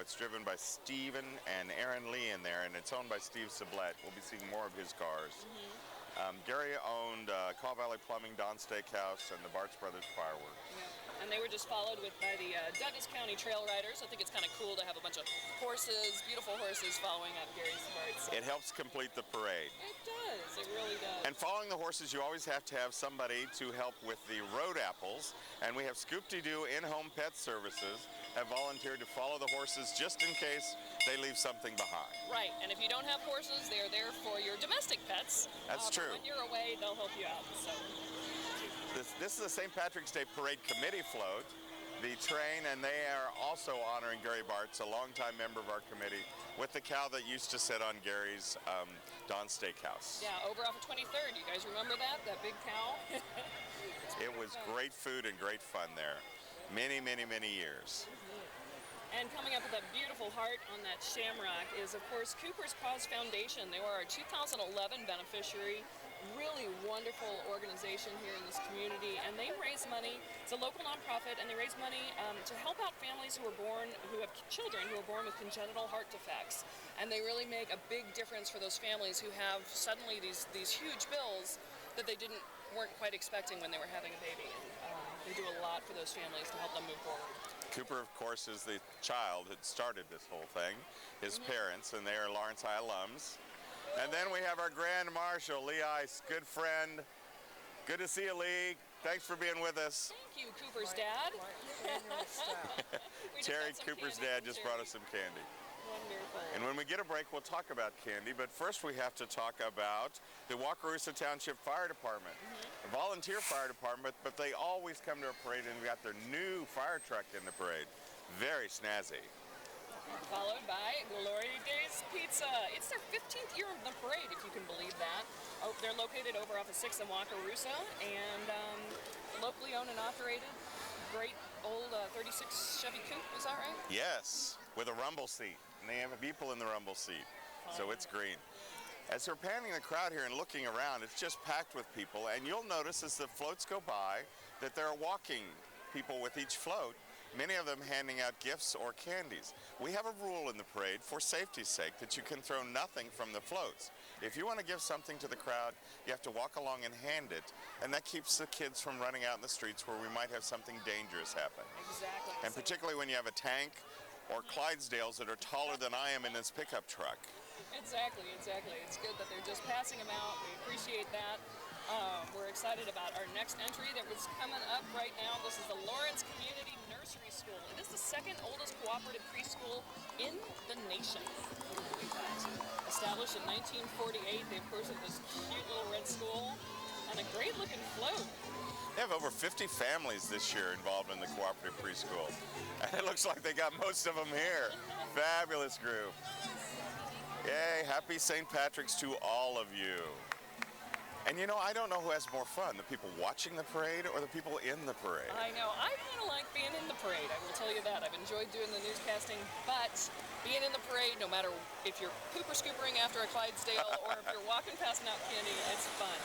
It's driven by Stephen and Aaron Lee in there, and it's owned by Steve Sublette. We'll be seeing more of his cars. Gary owned Kaw Valley Plumbing, Don Steakhouse, and the Bartz Brothers Fireworks. Yeah. And they were just followed by the Douglas County Trail Riders. I think it's kind of cool to have a bunch of horses, beautiful horses, following up Gary's Bartz. It helps complete the parade. It does. It really does. And following the horses, you always have to have somebody to help with the road apples. And we have Scoop-de-Doo in-home pet services have volunteered to follow the horses just in case they leave something behind. Right. And if you don't have horses, they are there for your domestic pets. That's true. When you're away, they'll help you out. So. This is the St. Patrick's Day Parade Committee float, the train, and they are also honoring Gary Bartz, a longtime member of our committee, with the cow that used to sit on Gary's Don Steakhouse. Yeah, over off of 23rd. You guys remember that big cow? It was great food and great fun there. Many, many, many years. And coming up with that beautiful heart on that shamrock is, of course, Cooper's Cause Foundation. They were our 2011 beneficiary. Really wonderful organization here in this community, and they raise money. It's a local nonprofit, and they raise money to help out families who have children who are born with congenital heart defects. And they really make a big difference for those families who have suddenly these huge bills that they weren't quite expecting when they were having a baby. And they do a lot for those families to help them move forward. Cooper, of course, is the child that started this whole thing, his parents, and they are Lawrence High alums. And then we have our Grand Marshal, Lee Ice, good friend. Good to see you, Lee. Thanks for being with us. Thank you, Cooper's dad. Terry, Cooper's dad, just brought us some candy. Wonderful. And when we get a break, we'll talk about candy, but first we have to talk about the Wakarusa Township Fire Department, a volunteer fire department, but they always come to a parade, and we got their new fire truck in the parade. Very snazzy. Followed by Glory Days Pizza. It's their 15th year of the parade, if you can believe that. Oh, they're located over off of 6th and Wakarusa, and locally owned and operated. Great old 36 Chevy Coupe, is that right? Yes, with a rumble seat. And they have people in the rumble seat, so it's green. As we're panning the crowd here and looking around, it's just packed with people, and you'll notice as the floats go by that there are walking people with each float, many of them handing out gifts or candies. We have a rule in the parade for safety's sake that you can throw nothing from the floats. If you want to give something to the crowd, you have to walk along and hand it, and that keeps the kids from running out in the streets where we might have something dangerous happen. Exactly. And particularly when you have a tank or Clydesdales that are taller than I am in this pickup truck. Exactly. It's good that they're just passing them out. We appreciate that. We're excited about our next entry that was coming up right now. This is the Lawrence Community Nursery School. It is the second oldest cooperative preschool in the nation. Established in 1948, they of course have this cute little red school and a great looking float. They have over 50 families this year involved in the cooperative preschool. And it looks like they got most of them here. Fabulous group. Yay, happy St. Patrick's to all of you. And you know, I don't know who has more fun, the people watching the parade or the people in the parade. I know, I kind of like being in the parade, I will tell you that. I've enjoyed doing the newscasting, but being in the parade, no matter if you're pooper scoopering after a Clydesdale or if you're walking passing out candy, it's fun.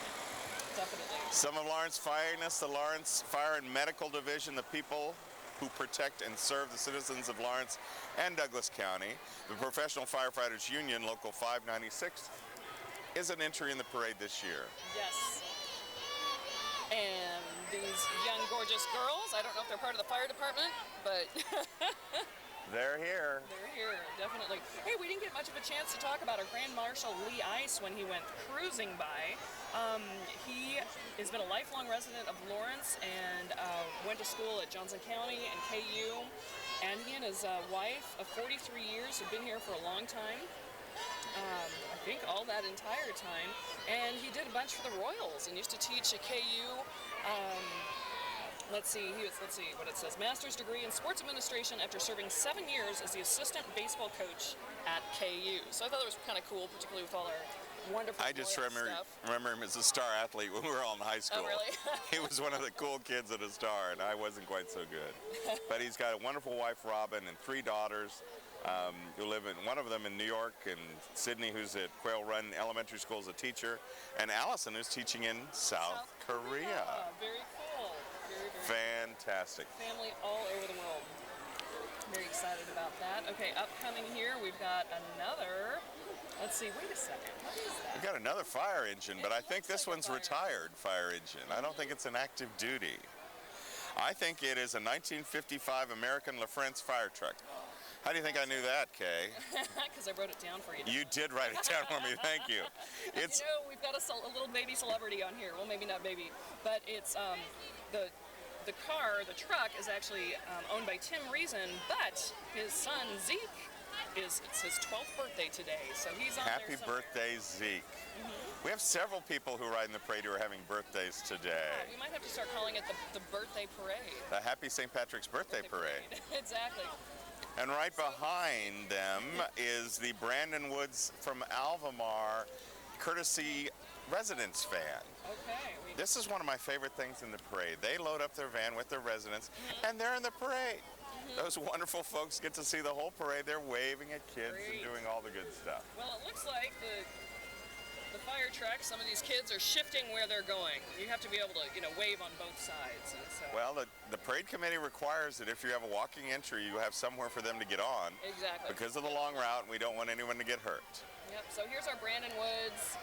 Definitely. Some of Lawrence Finest, the Lawrence Fire and Medical Division, the people who protect and serve the citizens of Lawrence and Douglas County. The Professional Firefighters Union, Local 596, is an entry in the parade this year. Yes. And these young, gorgeous girls, I don't know if they're part of the fire department, but they're here. They're here, definitely. Hey, we didn't get much of a chance to talk about our Grand Marshal Lee Ice when he went cruising by. He has been a lifelong resident of Lawrence and went to school at Johnson County and KU. And he and his wife of 43 years have been here for a long time. I think all that entire time. And he did a bunch for the Royals and used to teach at KU. Let's see what it says. Master's degree in sports administration after serving 7 years as the assistant baseball coach at KU. So I thought it was kind of cool, particularly with all our wonderful I just Royal stuff. remember him as a star athlete when we were all in high school. Oh, really? He was one of the cool kids at a Star, and I wasn't quite so good. But he's got a wonderful wife, Robin, and 3 daughters who live in, one of them in New York, and Sydney, who's at Quail Run Elementary School as a teacher, and Allison, who's teaching in South Korea. Very cool. Very, very Fantastic. family all over the world. Very excited about that. Okay, upcoming here, we've got another. Let's see, wait a second. What is We've that? got another fire engine, but I think looks this like a one's fire retired fire engine. I don't think it's an active duty. I think it is a 1955 American LaFrance fire truck. How do you think I knew that, Kay? Because I wrote it down for you. You did write it down for me. Thank you. It's You know, we've got a little baby celebrity on here. Well, maybe not baby, but it's the car, the truck, is actually owned by Tim Reason, but his son Zeke it's his 12th birthday today, so he's on happy there somewhere. birthday, Zeke. We have several people who ride in the parade who are having birthdays today. We might have to start calling it the birthday parade. The Happy St. Patrick's Birthday Parade. Exactly. And right behind them is the Brandon Woods from Alvamar courtesy residence van. Okay. This is one of my favorite things in the parade. They load up their van with their residents, and they're in the parade. Those wonderful folks get to see the whole parade. They're waving at kids and Great. doing all the good stuff. Well, it looks like the fire truck, some of these kids are shifting where they're going. You have to be able to, wave on both sides. And so. Well, the parade committee requires that if you have a walking entry, you have somewhere for them to get on. Exactly. Because of the long route, we don't want anyone to get hurt. Yep. So here's our Brandon Woods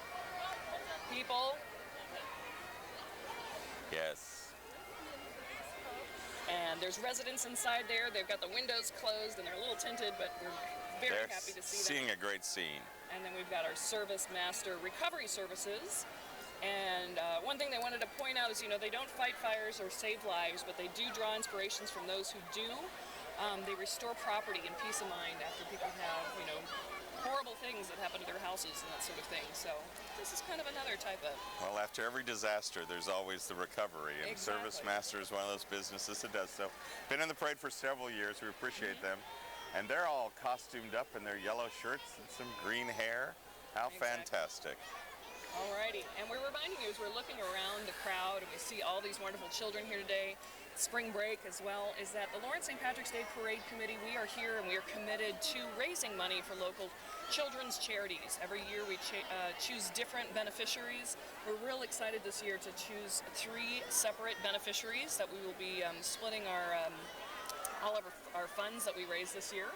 people. Yes. And there's residents inside there. They've got the windows closed and they're a little tinted, but we're very They're happy to see seeing them. a great scene. And then we've got our Service Master Recovery Services. And one thing they wanted to point out is, they don't fight fires or save lives, but they do draw inspirations from those who do. They restore property and peace of mind after people have, horrible things that happen to their houses and that sort of thing. So this is kind of another type of... Well, after every disaster, there's always the recovery, and Exactly. Service Master is one of those businesses that does so. Been in the parade for several years. We appreciate them. And they're all costumed up in their yellow shirts and some green hair. How Exactly. fantastic. Alrighty, and we're reminding you as we're looking around the crowd and we see all these wonderful children here today, spring break as well, is that the Lawrence St. Patrick's Day Parade Committee, we are here and we are committed to raising money for local children's charities. Every year we choose different beneficiaries. We're real excited this year to choose 3 separate beneficiaries that we will be splitting all of our funds that we raise this year.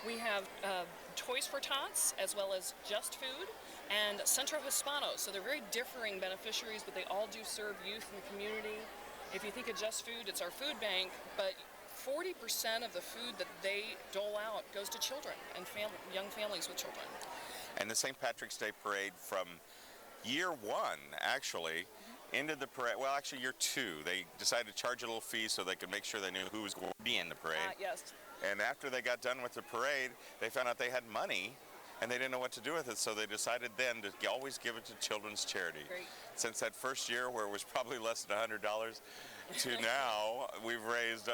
We have Toys for Tots, as well as Just Food, and Centro Hispano. So they're very differing beneficiaries, but they all do serve youth in the community. If you think of Just Food, it's our food bank, but 40% of the food that they dole out goes to children and young families with children. And the St. Patrick's Day Parade from year 1, actually, into the parade, well, actually year 2, they decided to charge a little fee so they could make sure they knew who was going to be in the parade. Yes. And after they got done with the parade, they found out they had money and they didn't know what to do with it, so they decided then to always give it to children's charity. Great. Since that first year where it was probably less than $100 to now, we've raised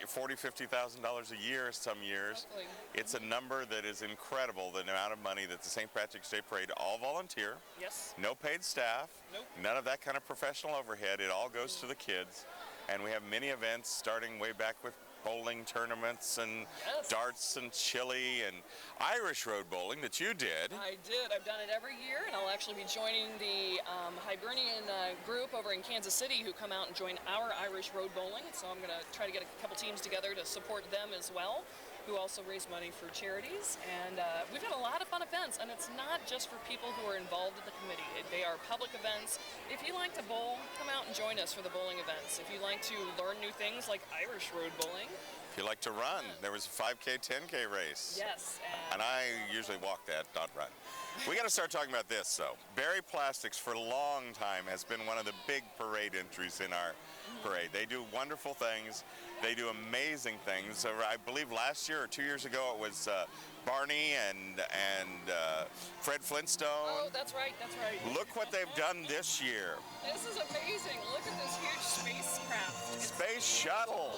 $40,000, $50,000 a year some years. Hopefully. It's a number that is incredible, the amount of money that the St. Patrick's Day Parade, all volunteer, Yes. no paid staff, Nope. none of that kind of professional overhead. It all goes to the kids. And we have many events starting way back with bowling tournaments and Yes. darts and chili and Irish road bowling that you did. I did. I've done it every year, and I'll actually be joining the Hibernian group over in Kansas City who come out and join our Irish road bowling. So I'm going to try to get a couple teams together to support them as well, who also raise money for charities. And we've had a lot of fun events, and it's not just for people who are involved in the committee. They are public events. If you like to bowl, come out and join us for the bowling events. If you like to learn new things like Irish road bowling. If you like to run, there was a 5K, 10K race. Yes. And I usually walk that, not run. We got to start talking about this, though. Berry Plastics, for a long time, has been one of the big parade entries in our parade. They do wonderful things. They do amazing things. So I believe last year or 2 years ago, it was Barney and Fred Flintstone. Oh, that's right. That's right. Look what they've done this year. This is amazing. Look at this huge spacecraft. Space Shuttle.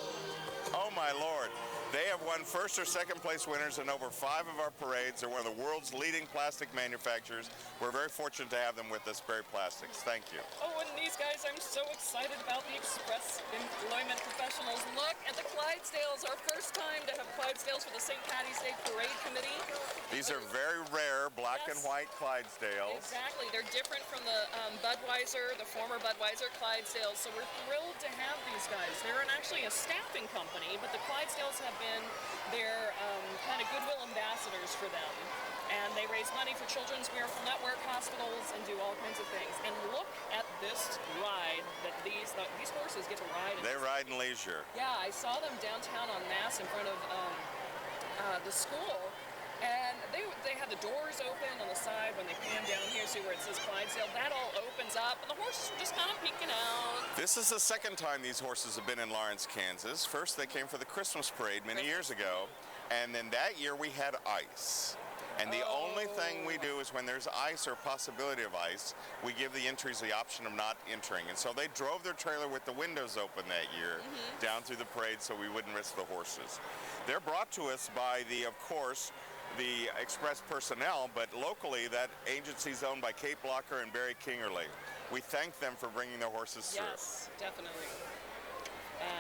Oh, my Lord. They have won first or second place winners in over 5 of our parades. They're one of the world's leading plastic manufacturers. We're very fortunate to have them with us, Berry Plastics. Thank you. Oh, and these guys, I'm so excited about the Express Employment Professionals. Look at the Clydesdales. Our first time to have Clydesdales for the St. Patty's Day Parade Committee. These are very rare black and Yes. white Clydesdales. Exactly. They're different from the Budweiser, the former Budweiser Clydesdales. So we're thrilled to have these guys. They're actually a staffing company, but the Clydesdales have been their kind of goodwill ambassadors for them. And they raise money for Children's Miracle Network, hospitals, and do all kinds of things. And look at this ride that these horses get to ride. They ride in leisure. Yeah, I saw them downtown on Mass in front of the school. And they have the doors open on the side when they pan down here, see where it says Clydesdale. That all opens up, and the horses are just kind of peeking out. This is the second time these horses have been in Lawrence, Kansas. First, they came for the Christmas parade many years ago, and then that year we had ice. And the only thing we do is when there's ice or possibility of ice, we give the entries the option of not entering. And so they drove their trailer with the windows open that year down through the parade so we wouldn't risk the horses. They're brought to us by of course, the Express personnel, but locally that agency is owned by Kate Blocker and Barry Kingerly. We thank them for bringing their horses through. Yes, definitely.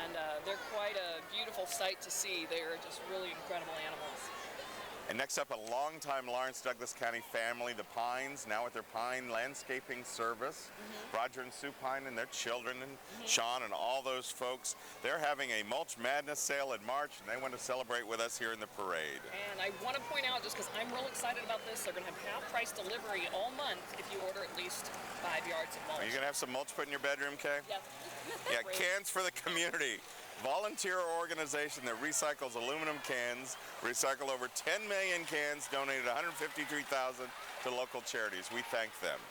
And they're quite a beautiful sight to see. They're just really incredible animals. And next up, a longtime Lawrence Douglas County family, the Pines, now with their Pine Landscaping Service. Roger and Sue Pine and their children, and Sean and all those folks. They're having a Mulch Madness sale in March, and they want to celebrate with us here in the parade. And I want to point out, just because I'm real excited about this, they're going to have half-price delivery all month if you order at least 5 yards of mulch. Are you going to have some mulch put in your bedroom, Kay? Yeah. Yeah, Cans for the Community. Volunteer organization that recycles aluminum cans, recycled over 10 million cans, donated 153,000 to local charities. We thank them.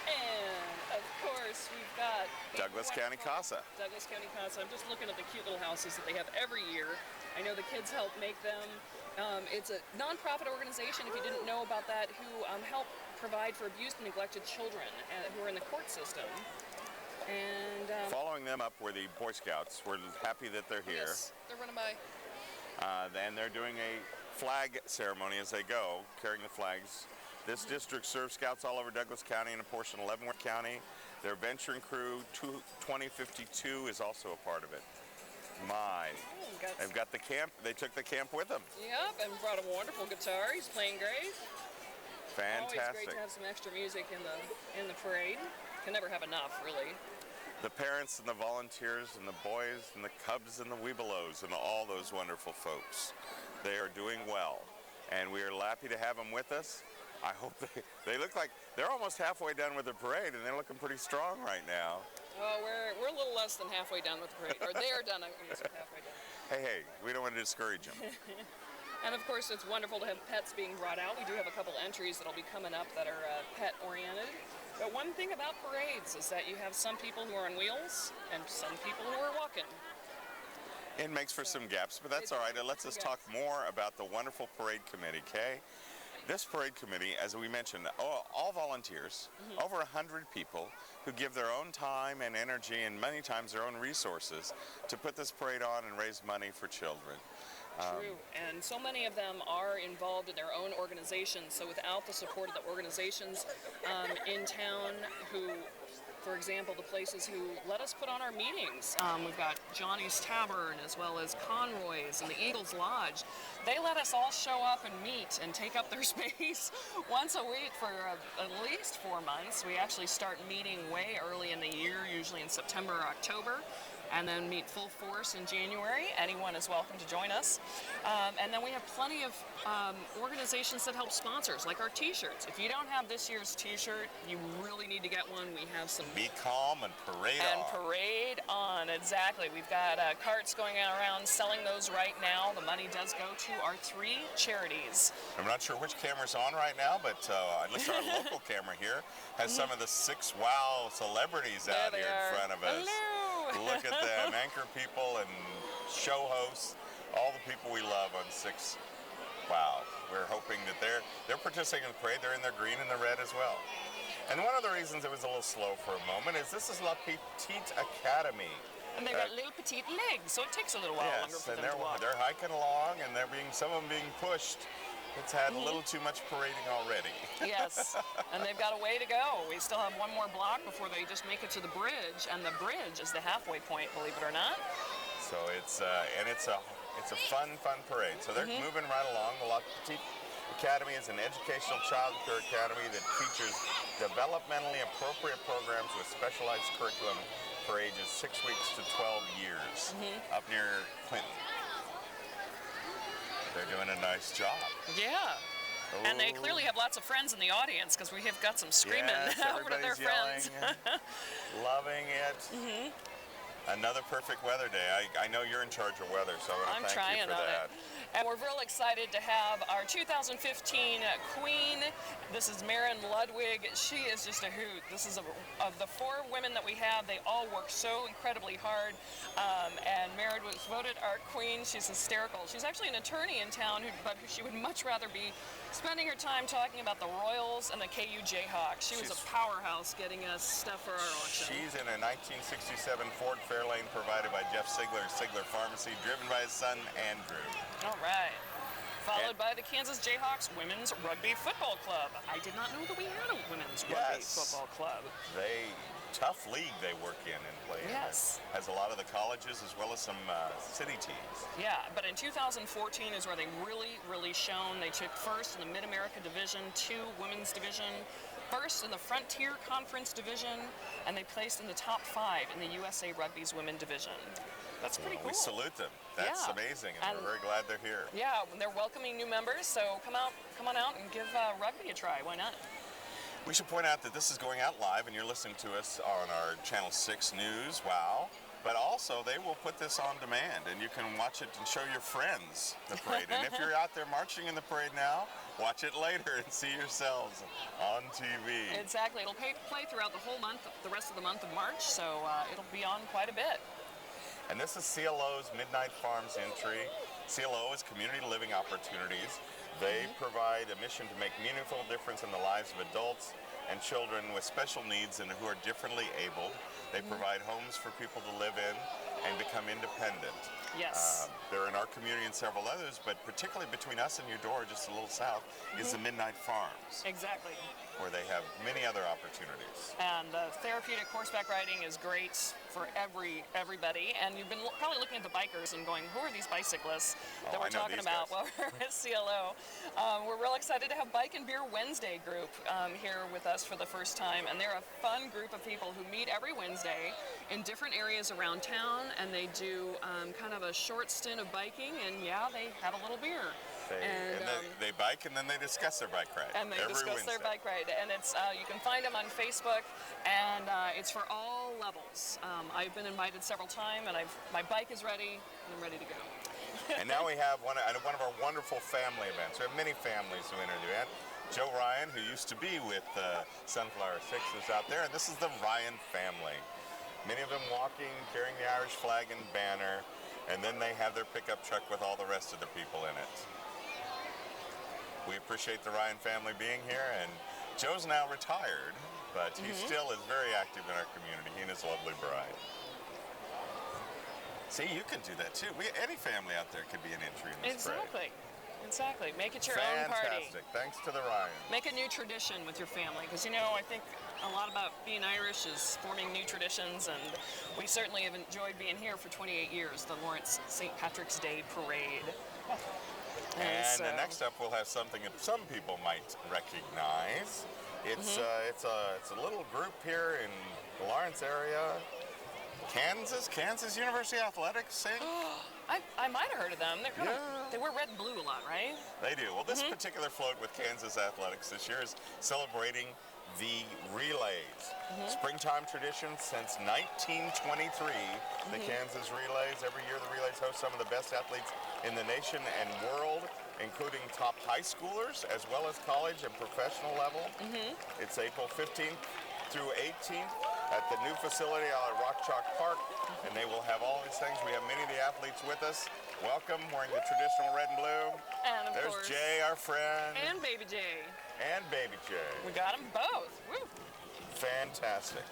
And of course, we've got Douglas County Casa. Douglas County Casa. I'm just looking at the cute little houses that they have every year. I know the kids help make them. It's a nonprofit organization, if you didn't know about that, who help provide for abused and neglected children who are in the court system. And following them up were the Boy Scouts. We're happy that they're here. Yes, they're running by. And they're doing a flag ceremony as they go, carrying the flags. This district serves Scouts all over Douglas County and a portion of Leavenworth County. Their venturing crew, 2052, is also a part of it. They've got the camp. They took the camp with them. Yep, and brought a wonderful guitar. He's playing great. Fantastic. Always great to have some extra music in the parade. Can never have enough, really. The parents and the volunteers and the boys and the cubs and the weebelows and all those wonderful folks. They are doing well, and we are happy to have them with us. I hope they look like they're almost halfway done with the parade, and they're looking pretty strong right now. Oh, we're a little less than halfway done with the parade, or they are done almost halfway done. Hey, we don't want to discourage them. And of course, it's wonderful to have pets being brought out. We do have a couple entries that'll be coming up that are pet-oriented. But one thing about parades is that you have some people who are on wheels and some people who are walking. It makes for some gaps, but that's all right. It lets us talk more about the wonderful parade committee, Kay. This parade committee, as we mentioned, all volunteers, over 100 people who give their own time and energy and many times their own resources to put this parade on and raise money for children. True, and so many of them are involved in their own organizations, so without the support of the organizations in town who, for example, the places who let us put on our meetings, we've got Johnny's Tavern as well as Conroy's and the Eagles Lodge. They let us all show up and meet and take up their space once a week for at least 4 months. We actually start meeting way early in the year, usually in September or October, and then meet full force in January. Anyone is welcome to join us. And then we have plenty of organizations that help sponsors, like our t-shirts. If you don't have this year's t-shirt, you really need to get one. We have some... Be calm and parade on. And parade on, exactly. We've got carts going around selling those right now. The money does go to our 3 charities. I'm not sure which camera's on right now, but at least our local camera here has some of the 6 wow celebrities out here in front of us. Hello! Look at them, anchor people and show hosts, all the people we love on 6 Wow. We're hoping that they're participating in the parade. They're in their green and the red as well. And one of the reasons it was a little slow for a moment is this is La Petite Academy. And they've got little petite legs, so it takes a little while longer for them to walk. They're hiking along, and some of them being pushed. It's had a little too much parading already. Yes, and they've got a way to go. We still have one more block before they just make it to the bridge, and the bridge is the halfway point, believe it or not. So it's a fun parade. So they're moving right along. The La Petite Academy is an educational child care academy that features developmentally appropriate programs with specialized curriculum for ages 6 weeks to 12 years up near Clinton. They're doing a nice job. Yeah. And they clearly have lots of friends in the audience because we have got some screaming over to their friends. Loving it. Another perfect weather day. I know you're in charge of weather, so I want to thank you for that. And we're real excited to have our 2015 Queen. This is Maren Ludwig. She is just a hoot. This is of the 4 women that we have. They all work so incredibly hard. And Maren was voted our Queen. She's hysterical. She's actually an attorney in town, but she would much rather be spending her time talking about the Royals and the KU Jayhawks. She's a powerhouse getting us stuff for our auction. She's in a 1967 Ford Fairlane provided by Jeff Sigler, Sigler Pharmacy, driven by his son, Andrew. All right. Followed by the Kansas Jayhawks Women's Rugby Football Club. I did not know that we had a women's rugby football club. Tough league they work in and play in. Yes. It has a lot of the colleges as well as some city teams. Yeah, but in 2014 is where they really shone. They took first in the Mid-America Division, 2 Women's Division, first in the Frontier Conference Division, and they placed in the top 5 in the USA Rugby's Women Division. That's pretty cool. We salute them. That's amazing, and we're very glad they're here. Yeah, they're welcoming new members, so come on out and give rugby a try. Why not? We should point out that this is going out live, and you're listening to us on our Channel 6 News, wow. But also, they will put this on demand, and you can watch it and show your friends the parade. And if you're out there marching in the parade now, watch it later and see yourselves on TV. Exactly. It'll play throughout the whole month, the rest of the month of March, so it'll be on quite a bit. And this is CLO's Midnight Farms entry. CLO is Community Living Opportunities. They provide a mission to make meaningful difference in the lives of adults and children with special needs and who are differently abled. They provide homes for people to live in and become independent. Yes. They're in our community and several others, but particularly between us and your door, just a little south, is the Midnight Farms. Exactly. Where they have many other opportunities. And therapeutic horseback riding is great for everybody. And you've been probably looking at the bikers and going, who are these bicyclists that we're talking about? Well, we're at CLO. We're real excited to have Bike and Beer Wednesday group here with us for the first time. And they're a fun group of people who meet every Wednesday in different areas around town. And they do kind of a short stint of biking. And they have a little beer. They bike and then they discuss their bike ride. And they discuss their bike ride. And it's you can find them on Facebook, and it's for all levels. I've been invited several times, and my bike is ready, and I'm ready to go. And now we have one of our wonderful family events. We have many families who enter the event. Joe Ryan, who used to be with Sunflower Six, is out there, and this is the Ryan family. Many of them walking, carrying the Irish flag and banner, and then they have their pickup truck with all the rest of the people in it. We appreciate the Ryan family being here, and Joe's now retired, but he still is very active in our community, he and his lovely bride. See, you can do that too. Any family out there could be an entry in this parade. Exactly. Make it your own party. Fantastic. Thanks to the Ryans. Make a new tradition with your family, because I think a lot about being Irish is forming new traditions, and we certainly have enjoyed being here for 28 years, the Lawrence St. Patrick's Day Parade. And next up, we'll have something that some people might recognize. It's a little group here in the Lawrence area. Kansas University Athletics sing. I might have heard of them. They wear red and blue a lot, right? They do. Well, this particular float with Kansas Athletics this year is celebrating the relays. Springtime tradition since 1923. The Kansas Relays. Every year the Relays host some of the best athletes in the nation and world, including top high schoolers as well as college and professional level. It's April 15th through 18th at the new facility out at Rock Chalk Park, and they will have all these things. We have many of the athletes with us. Welcome, wearing the traditional red and blue. And there's course, Jay, our friend. And Baby Jay. And Baby Jay. We got them both. Woo. Fantastic.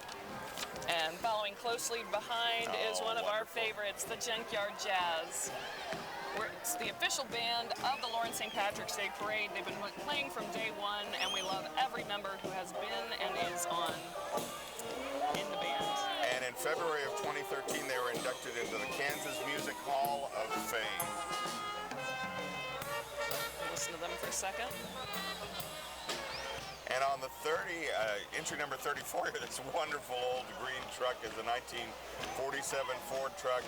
And following closely behind is one of our favorites, the Junkyard Jazz. It's the official band of the Lawrence St. Patrick's Day Parade. They've been playing from day one, and we love every member who has been and is on in the band. And in February of 2013, they were inducted into the Kansas Music Hall of Fame. Listen to them for a second. And on the entry number 34, this wonderful old green truck is a 1947 Ford truck.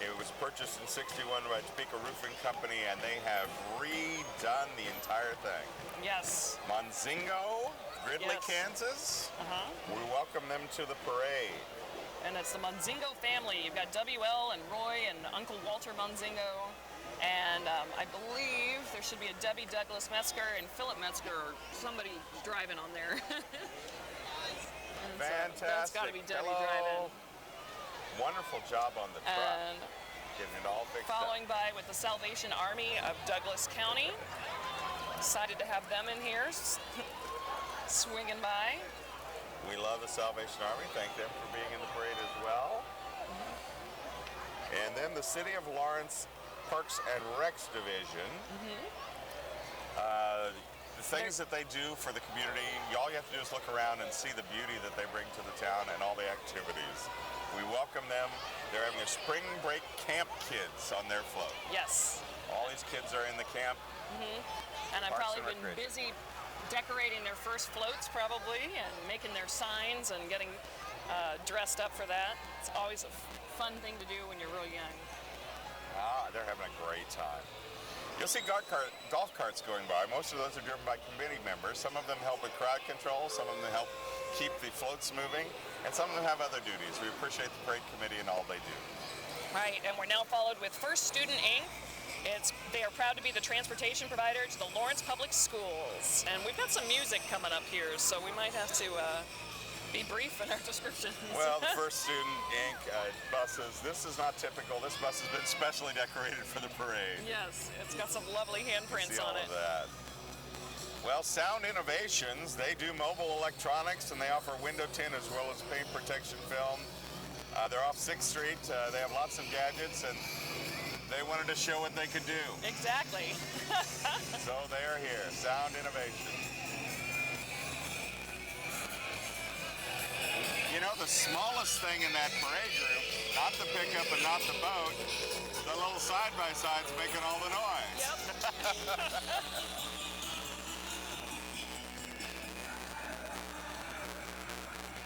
It was purchased in '61 by Topeka Roofing Company, and they have redone the entire thing. Yes. Monzingo, Gridley, Yes. Kansas. Uh-huh. We welcome them to the parade. And it's the Monzingo family. You've got WL and Roy and Uncle Walter Monzingo. And I believe there should be a Debbie Douglas Metzger and Philip Metzger or somebody driving on there. Fantastic. That's got to be Debbie Hello. driving. Wonderful job on the truck. And Getting it all fixed following up. by with the Salvation Army of Douglas County. Excited to have them in here, swinging by. We love the Salvation Army. Thank them for being in the parade as well. And then the City of Lawrence Parks and Recs Division. The things that they do for the community, all you have to do is look around and see the beauty that they bring to the town and all the activities. We welcome them. They're having a spring break camp kids on their float. Yes. All these kids are in the camp. And I've Parks probably and been Recreation. busy decorating their first floats probably and making their signs and getting dressed up for that. It's always a fun thing to do when you're real young. They're having a great time. You'll see golf carts going by. Most of those are driven by committee members. Some of them help with crowd control. Some of them help keep the floats moving. And some of them have other duties. We appreciate the parade committee and all they do. Right, and we're now followed with First Student Inc. They are proud to be the transportation provider to the Lawrence Public Schools. And we've got some music coming up here, so we might have to be brief in our descriptions. Well, the First Student Inc. Buses, this is not typical. This bus has been specially decorated for the parade. Yes, it's got some lovely handprints See on all it. of that. Well, Sound Innovations, they do mobile electronics and they offer window tint as well as paint protection film. They're off 6th Street. They have lots of gadgets and they wanted to show what they could do. Exactly. So they are here, Sound Innovations. You know, the smallest thing in that parade group, not the pickup and not the boat, the little side-by-side's making all the noise. Yep.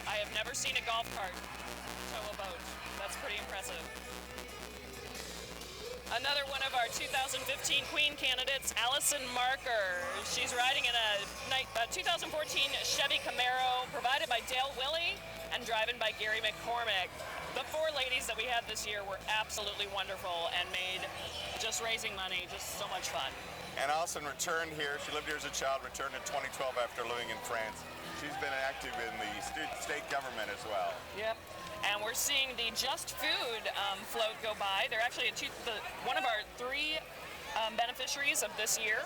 I have never seen a golf cart tow a boat. That's pretty impressive. Another one of our 2015 Queen candidates, Allison Marker. She's riding in a 2014 Chevy Camaro provided by Dale Willey and driven by Gary McCormick. The 4 ladies that we had this year were absolutely wonderful and made just raising money just so much fun. And Allison returned here. She lived here as a child, returned in 2012 after living in France. She's been active in the state government as well. Yep. And we're seeing the Just Food float go by. They're actually one of our 3 beneficiaries of this year.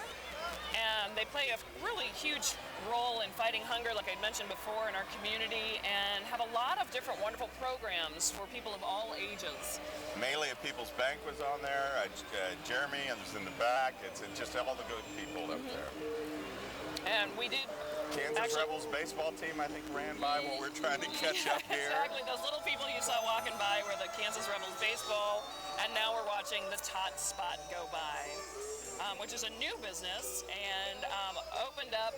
And they play a really huge role in fighting hunger, like I mentioned before, in our community, and have a lot of different wonderful programs for people of all ages. Melee of People's Bank was on there. Jeremy is in the back. It's just all the good people up there. And we did Kansas Rebels baseball team, I think, ran by while we're trying to catch up here. Exactly. Those little people you saw walking by were the Kansas Rebels baseball, and now we're watching the Tot Spot go by, which is a new business and opened up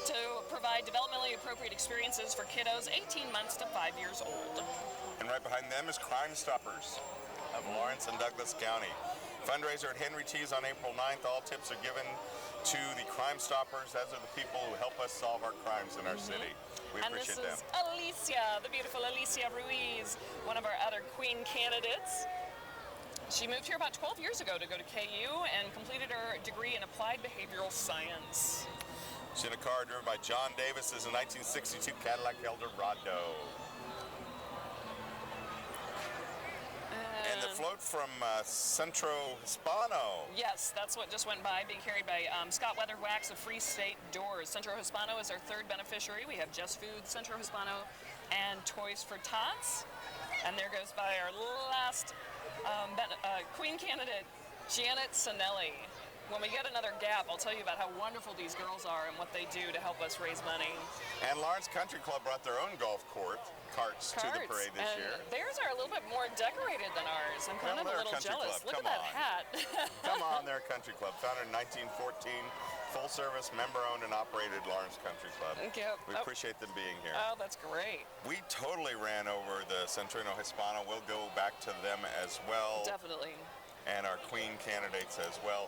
to provide developmentally appropriate experiences for kiddos 18 months to 5 years old. And right behind them is Crime Stoppers of Lawrence and Douglas County. Fundraiser at Henry T's on April 9th. All tips are given to the Crime Stoppers. Those are the people who help us solve our crimes in our city. We appreciate them. And this is Alicia, the beautiful Alicia Ruiz, one of our other Queen candidates. She moved here about 12 years ago to go to KU and completed her degree in applied behavioral science. She's in a car driven by John Davis. This is a 1962 Cadillac Eldorado. And the float from Centro Hispano. Yes, that's what just went by, being carried by Scott Weatherwax of Free State Doors. Centro Hispano is our 3rd beneficiary. We have Just Food, Centro Hispano, and Toys for Tots. And there goes by our last Queen candidate, Janet Sinelli. when we get another gap, I'll tell you about how wonderful these girls are and what they do to help us raise money. And Lawrence Country Club brought their own golf carts to the parade this year. Theirs are a little bit more decorated than ours. I'm kind of a little jealous. Look at that hat. Come on, they're a country club. Founded in 1914, full-service, member-owned and operated Lawrence Country Club. Yep. We appreciate them being here. Oh, that's great. We totally ran over the Centrino Hispano. We'll go back to them as well. Definitely. And our Queen candidates as well.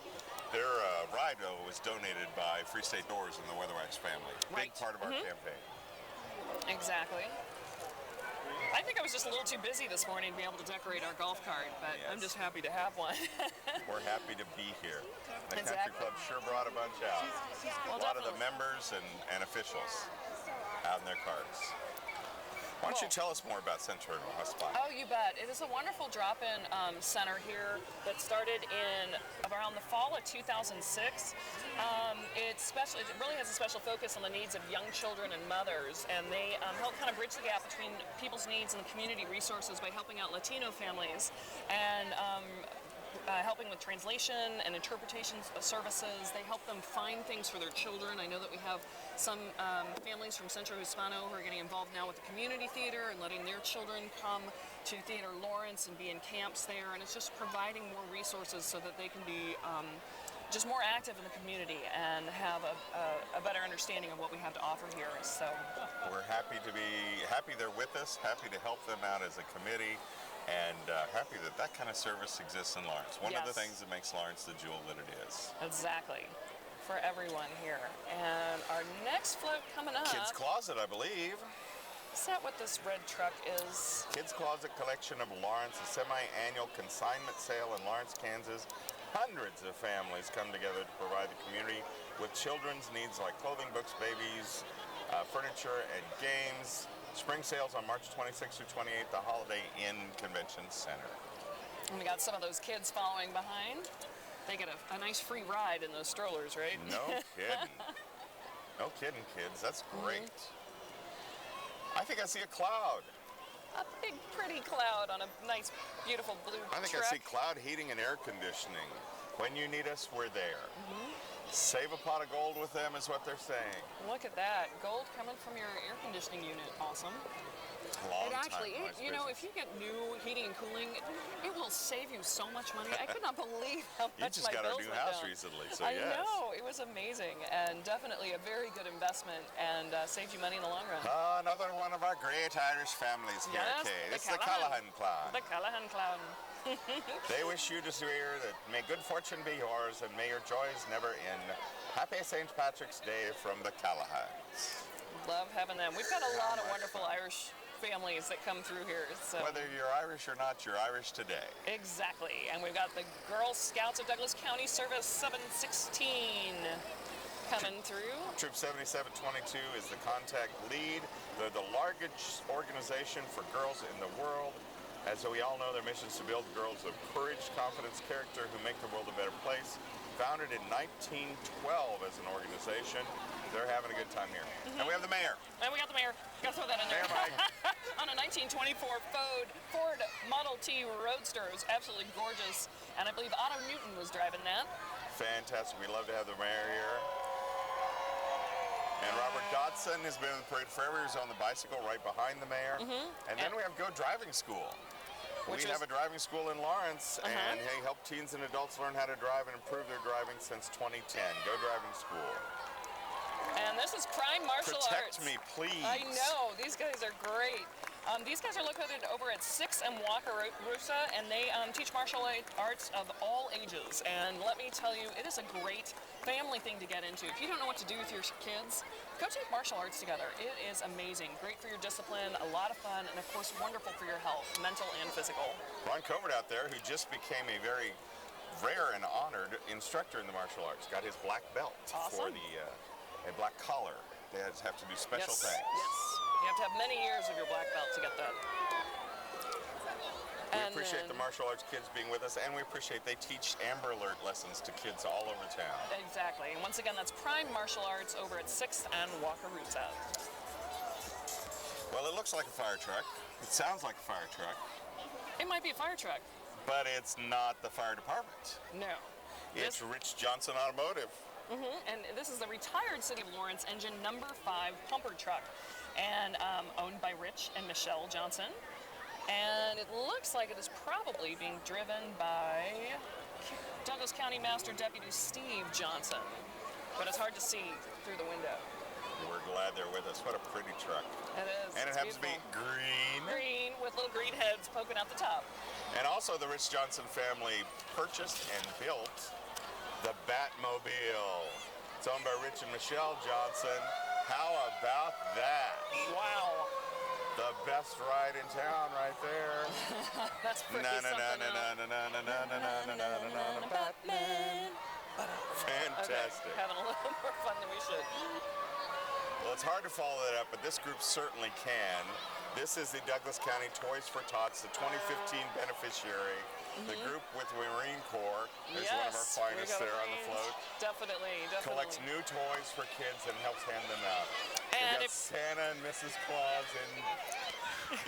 Their ride, though, was donated by Free State Doors and the Weatherwax family. Big part of our campaign. Exactly. I think I was just a little too busy this morning to be able to decorate our golf cart, but I'm just happy to have one. We're happy to be here. The Exactly. Country Club sure brought a bunch out. Well, a lot of the definitely. members and officials out in their carts. Why don't you tell us more about Centrino Hispano? Oh, you bet. It is a wonderful drop-in center here that started in around the fall of 2006. It really has a special focus on the needs of young children and mothers, and they help kind of bridge the gap between people's needs and the community resources by helping out Latino families and helping with translation and interpretation services. They help them find things for their children. I know that we have some families from Centro Hispano who are getting involved now with the community theater and letting their children come to Theater Lawrence and be in camps there. And it's just providing more resources so that they can be just more active in the community and have a better understanding of what we have to offer here. So we're happy they're with us, happy to help them out as a committee. And happy that kind of service exists in Lawrence. One of the things that makes Lawrence the jewel that it is. Exactly. For everyone here. And our next float coming up. Kids Closet, I believe. Is that what this red truck is? Kids Closet Collection of Lawrence, a semi-annual consignment sale in Lawrence, Kansas. Hundreds of families come together to provide the community with children's needs like clothing, books, babies, furniture, and games. Spring sales on March 26th through 28th, the Holiday Inn Convention Center. And we got some of those kids following behind. They get a nice free ride in those strollers, right? No kidding. No kidding, kids. That's great. I think I see a cloud. A big, pretty cloud on a nice, beautiful blue I think truck. I see cloud heating and air conditioning. When you need us, we're there. Save a pot of gold with them is what they're saying. Look at that. Gold coming from your air conditioning unit. Awesome. Long It actually, time, you know, if you get new heating and cooling, it will save you so much money. I could not believe how You much just my got our bills new went house down. recently, so I yes. know, it was amazing, and definitely a very good investment, and saved you money in the long run. Another one of our great Irish families here, Yes, Kate. the It's the Callahan clan. The Callahan clown. They wish you to hear that may good fortune be yours and may your joys never end. Happy St. Patrick's Day from the Callahans. Love having them. We've got a lot of wonderful Irish families that come through here. So. Whether you're Irish or not, you're Irish today. Exactly. And we've got the Girl Scouts of Douglas County Service 716 coming through. Troop 7722 is the contact lead. They're the largest organization for girls in the world. As we all know, their mission is to build girls of courage, confidence, character who make the world a better place. Founded in 1912 as an organization. They're having a good time here. And we have the mayor. And we got the mayor. Gotta throw that in there. Mayor Mike. On a 1924 Ford Model T Roadster. It was absolutely gorgeous. And I believe Otto Newton was driving that. Fantastic. We love to have the mayor here. And Robert Dodson has been in the parade forever. He's on the bicycle right behind the mayor. And then we have Go Driving School. We have a driving school in Lawrence, and they help teens and adults learn how to drive and improve their driving since 2010. Go Driving School. And this is Prime Martial Arts. Protect me, please. I know. These guys are great. These guys are located over at 6 and Wakarusa, and they teach martial arts of all ages. And let me tell you, it is a great family thing to get into. If you don't know what to do with your kids, go take martial arts together. It is amazing. Great for your discipline, a lot of fun, and of course wonderful for your health, mental and physical. Ron Covert out there, who just became a very rare and honored instructor in the martial arts, got his black belt for the a black collar. They have to do special things. Yes. You have to have many years of your black belt to get that. We appreciate the martial arts kids being with us, and we appreciate they teach Amber Alert lessons to kids all over town. Exactly. And once again, that's Prime Martial Arts over at 6th and Wakarusa. Well, it looks like a fire truck. It sounds like a fire truck. It might be a fire truck. But it's not the fire department. No. It's Rich Johnson Automotive. And this is the retired City of Lawrence engine number 5 pumper truck, and owned by Rich and Michelle Johnson. And it looks like it is probably being driven by Douglas County Master Deputy Steve Johnson, but it's hard to see through the window. We're glad they're with us. What a pretty truck. It is. And it it's happens to be beautiful. green. Green with little green heads poking out the top. And also the Rich Johnson family purchased and built the Batmobile. It's owned by Rich and Michelle Johnson. How about that? Wow. The best ride in town right there. That's pretty something. Batman. Fantastic. Okay, having a little more fun than we should. Well, it's hard to follow that up, but this group certainly can. This is the Douglas County Toys for Tots, the 2015 beneficiary. The group with the Marine Corps is one of our finest there on the float. Definitely. Collects new toys for kids and helps hand them out. And We've got Santa and Mrs. Claus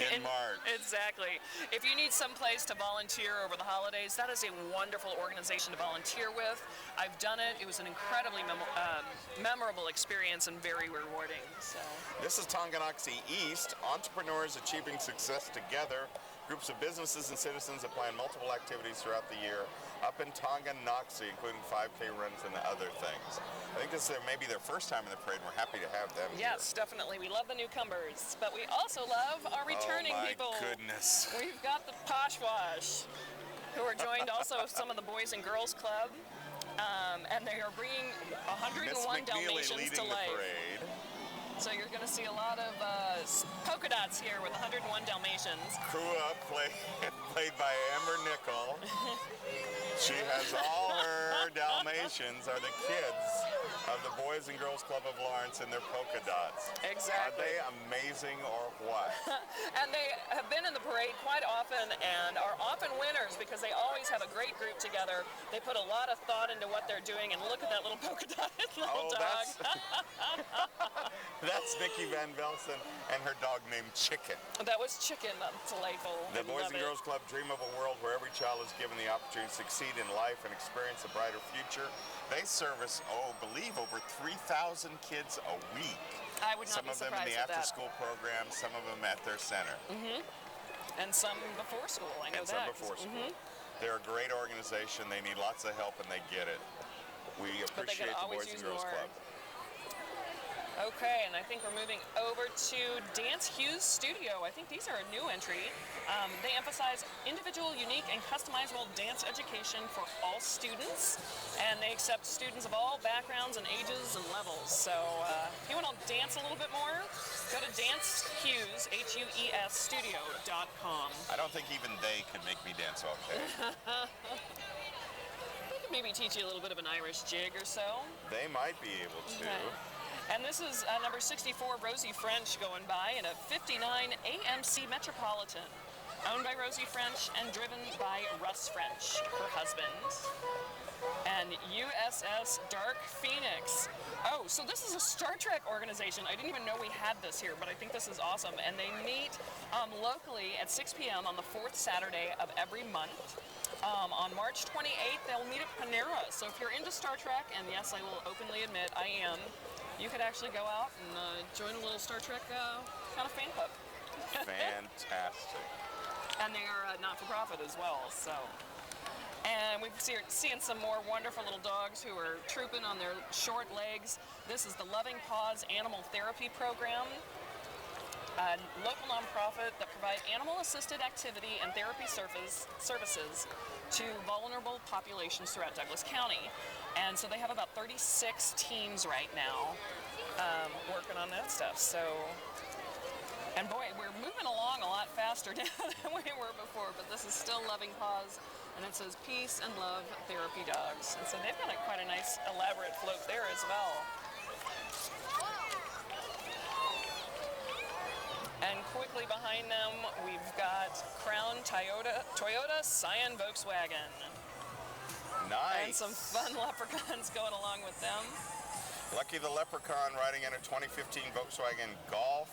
in March. Exactly. If you need some place to volunteer over the holidays, that is a wonderful organization to volunteer with. I've done it. It was an incredibly memorable experience and very rewarding. So. This is Tonganoxie East, entrepreneurs achieving success together. Groups of businesses and citizens that plan multiple activities throughout the year up in Tonganoxie, including 5K runs and other things. I think this is maybe their first time in the parade, and we're happy to have them Yes, here. definitely. We love the newcomers, but we also love our returning people. Oh my goodness. We've got the Poshwash, who are joined also with some of the Boys and Girls Club, and they are bringing 101 Miss McNeely Dalmatians leading to the life. parade. So you're going to see a lot of polka dots here with 101 Dalmatians. Kua, played by Amber Nickel. She has all her Dalmatians are the kids of the Boys and Girls Club of Lawrence in their polka dots. Exactly. Are they amazing or what? And they have been in the parade quite often and are often winners because they always have a great group together. They put a lot of thought into what they're doing, and look at that little polka dotted little dog. That's Nikki Van Velsen and her dog named Chicken. That was Chicken. That's delightful. The I Boys love and it. Girls Club dream of a world where every child is given the opportunity to succeed in life and experience a brighter future. They service, believe over 3,000 kids a week. I would not Some be of them in surprised the at that. after-school program, some of them at their center. And some before school. I know And that. some before school. They're a great organization. They need lots of help, and they get it. We But they could appreciate the always Boys and use Girls more. Club. Okay, and I think we're moving over to Dance Hughes Studio. I think these are a new entry. They emphasize individual, unique, and customizable dance education for all students, and they accept students of all backgrounds and ages and levels. So if you want to dance a little bit more, go to Dance Hughes, HUES Studio.com. I don't think even they can make me dance okay. We could maybe teach you a little bit of an Irish jig or so. They might be able to. Okay. And this is number 64, Rosie French, going by in a 59 AMC Metropolitan, owned by Rosie French and driven by Russ French, her husband. And USS Dark Phoenix. Oh, so this is a Star Trek organization. I didn't even know we had this here, but I think this is awesome. And they meet locally at 6 p.m. on the 4th Saturday of every month. On March 28th, they'll meet at Panera. So if you're into Star Trek, and yes, I will openly admit I am, you could actually go out and join a little Star Trek kind of fan club. Fantastic. And they are not-for-profit as well, so. And we're seeing some more wonderful little dogs who are trooping on their short legs. This is the Loving Paws Animal Therapy Program, a local nonprofit that provide animal-assisted activity and therapy services to vulnerable populations throughout Douglas County. And so they have about 36 teams right now working on that stuff. So, and boy, we're moving along a lot faster now than we were before, but this is still Loving Paws, and it says Peace and Love Therapy Dogs. And so they've got quite a nice elaborate float there as well. And quickly behind them, we've got Crown Toyota, Scion Volkswagen. Nice. And some fun leprechauns going along with them. Lucky the Leprechaun riding in a 2015 Volkswagen Golf,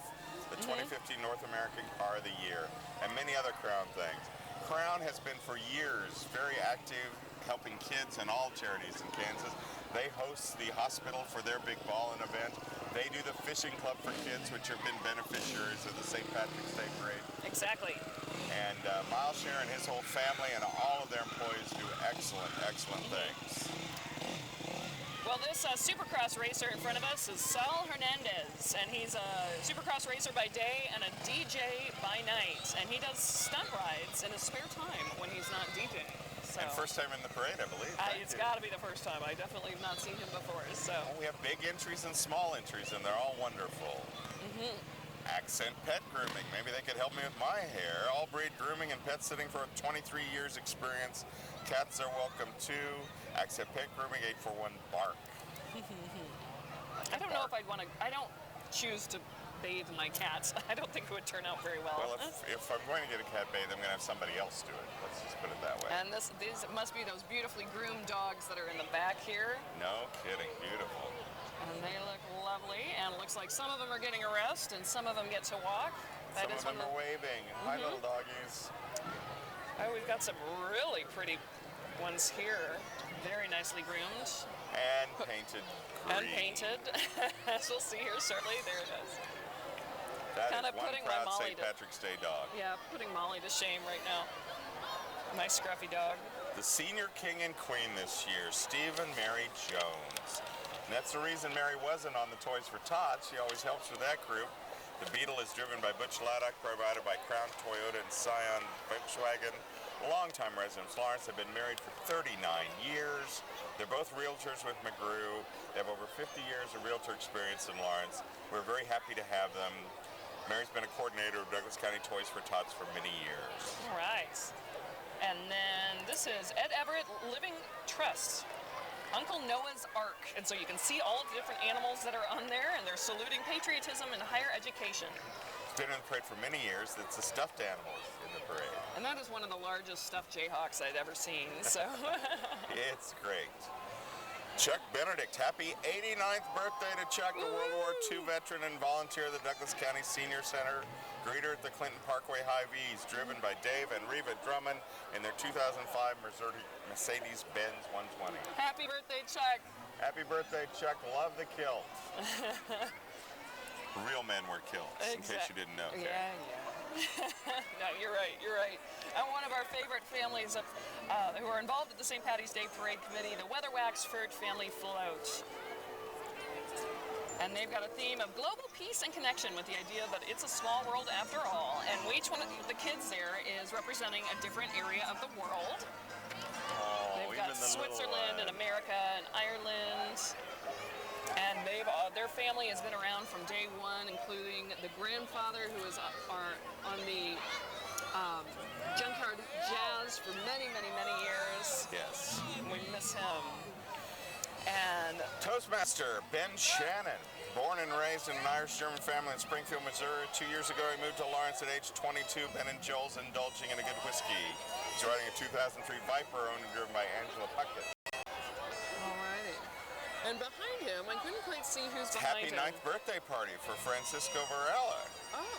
the 2015 North American Car of the Year, and many other Crown things. Crown has been for years very active helping kids and all charities in Kansas. They host the hospital for their big ballin' event. They do the fishing club for kids, which have been beneficiaries of the St. Patrick's Day Parade. Exactly. And Miles Scherer and his whole family and all of their employees do excellent, excellent things. Well, this Supercross racer in front of us is Saul Hernandez, and he's a Supercross racer by day and a DJ by night. And he does stunt rides in his spare time when he's not DJing. So, And first time in the parade, I believe. it's got to be the first time. I definitely have not seen him before. So We have big entries and small entries, and they're all wonderful. Accent Pet Grooming. Maybe they could help me with my hair. All breed grooming and pet sitting for 23 years experience. Cats are welcome too. Accent Pet Grooming, 841-BARK. I don't know if I'd want to. I don't choose to bathe my cats. I don't think it would turn out very well. Well, if I'm going to get a cat bathe, I'm going to have somebody else do it. Let's just put it that way. And these must be those beautifully groomed dogs that are in the back here. No kidding. Beautiful. And they look lovely. And it looks like some of them are getting a rest and some of them get to walk. Some of them are waving. Hi, little doggies. Oh, we've got some really pretty ones here. Very nicely groomed And painted green. and painted. As we'll see here shortly. There it is. That Kinda is one putting my proud Molly St. to- Patrick's Day dog. Yeah, putting Molly to shame right now. My scruffy dog. The senior king and queen this year, Steve and Mary Jones. And that's the reason Mary wasn't on the Toys for Tots. She always helps with that group. The Beetle is driven by Butch Laddock, provided by Crown Toyota and Scion Volkswagen. Longtime residents, Lawrence, have been married for 39 years. They're both realtors with McGrew. They have over 50 years of realtor experience in Lawrence. We're very happy to have them. Mary's been a coordinator of Douglas County Toys for Tots for many years. All right. And then this is Ed Everett Living Trust. Uncle Noah's Ark. And so you can see all the different animals that are on there, and they're saluting patriotism and higher education. It's been in the parade for many years. It's the stuffed animals in the parade. And that is one of the largest stuffed Jayhawks I'd ever seen. So It's great. Chuck Benedict, happy 89th birthday to Chuck, a World War II veteran and volunteer of the Douglas County Senior Center. Greeter at the Clinton Parkway Hy-Vees, driven by Dave and Reva Drummond in their 2005 Mercedes-Benz 120. happy birthday, Chuck. Happy birthday, Chuck. Love the kilt. Real men wear kilts, in case you didn't know. Karen. Yeah. No, you're right. And one of our favorite families who are involved at the St. Patty's Day Parade Committee, the Weatherwax-Furt Family Float. And they've got a theme of global peace and connection with the idea that it's a small world after all. And each one of the kids there is representing a different area of the world. Oh, They've got even the Switzerland and little, America and Ireland. And their family has been around from day one, including the grandfather who is on the Junkyard Jazz for many, many, many years. Yes. We miss him. And Toastmaster Ben Shannon, born and raised in an Irish-German family in Springfield, Missouri. 2 years ago, he moved to Lawrence at age 22. Ben and Joel's indulging in a good whiskey. He's riding a 2003 Viper owned and driven by Angela Puckett. alrighty. And behind him, I couldn't quite see who's behind Happy him. 9th birthday party for Francisco Varela. Oh,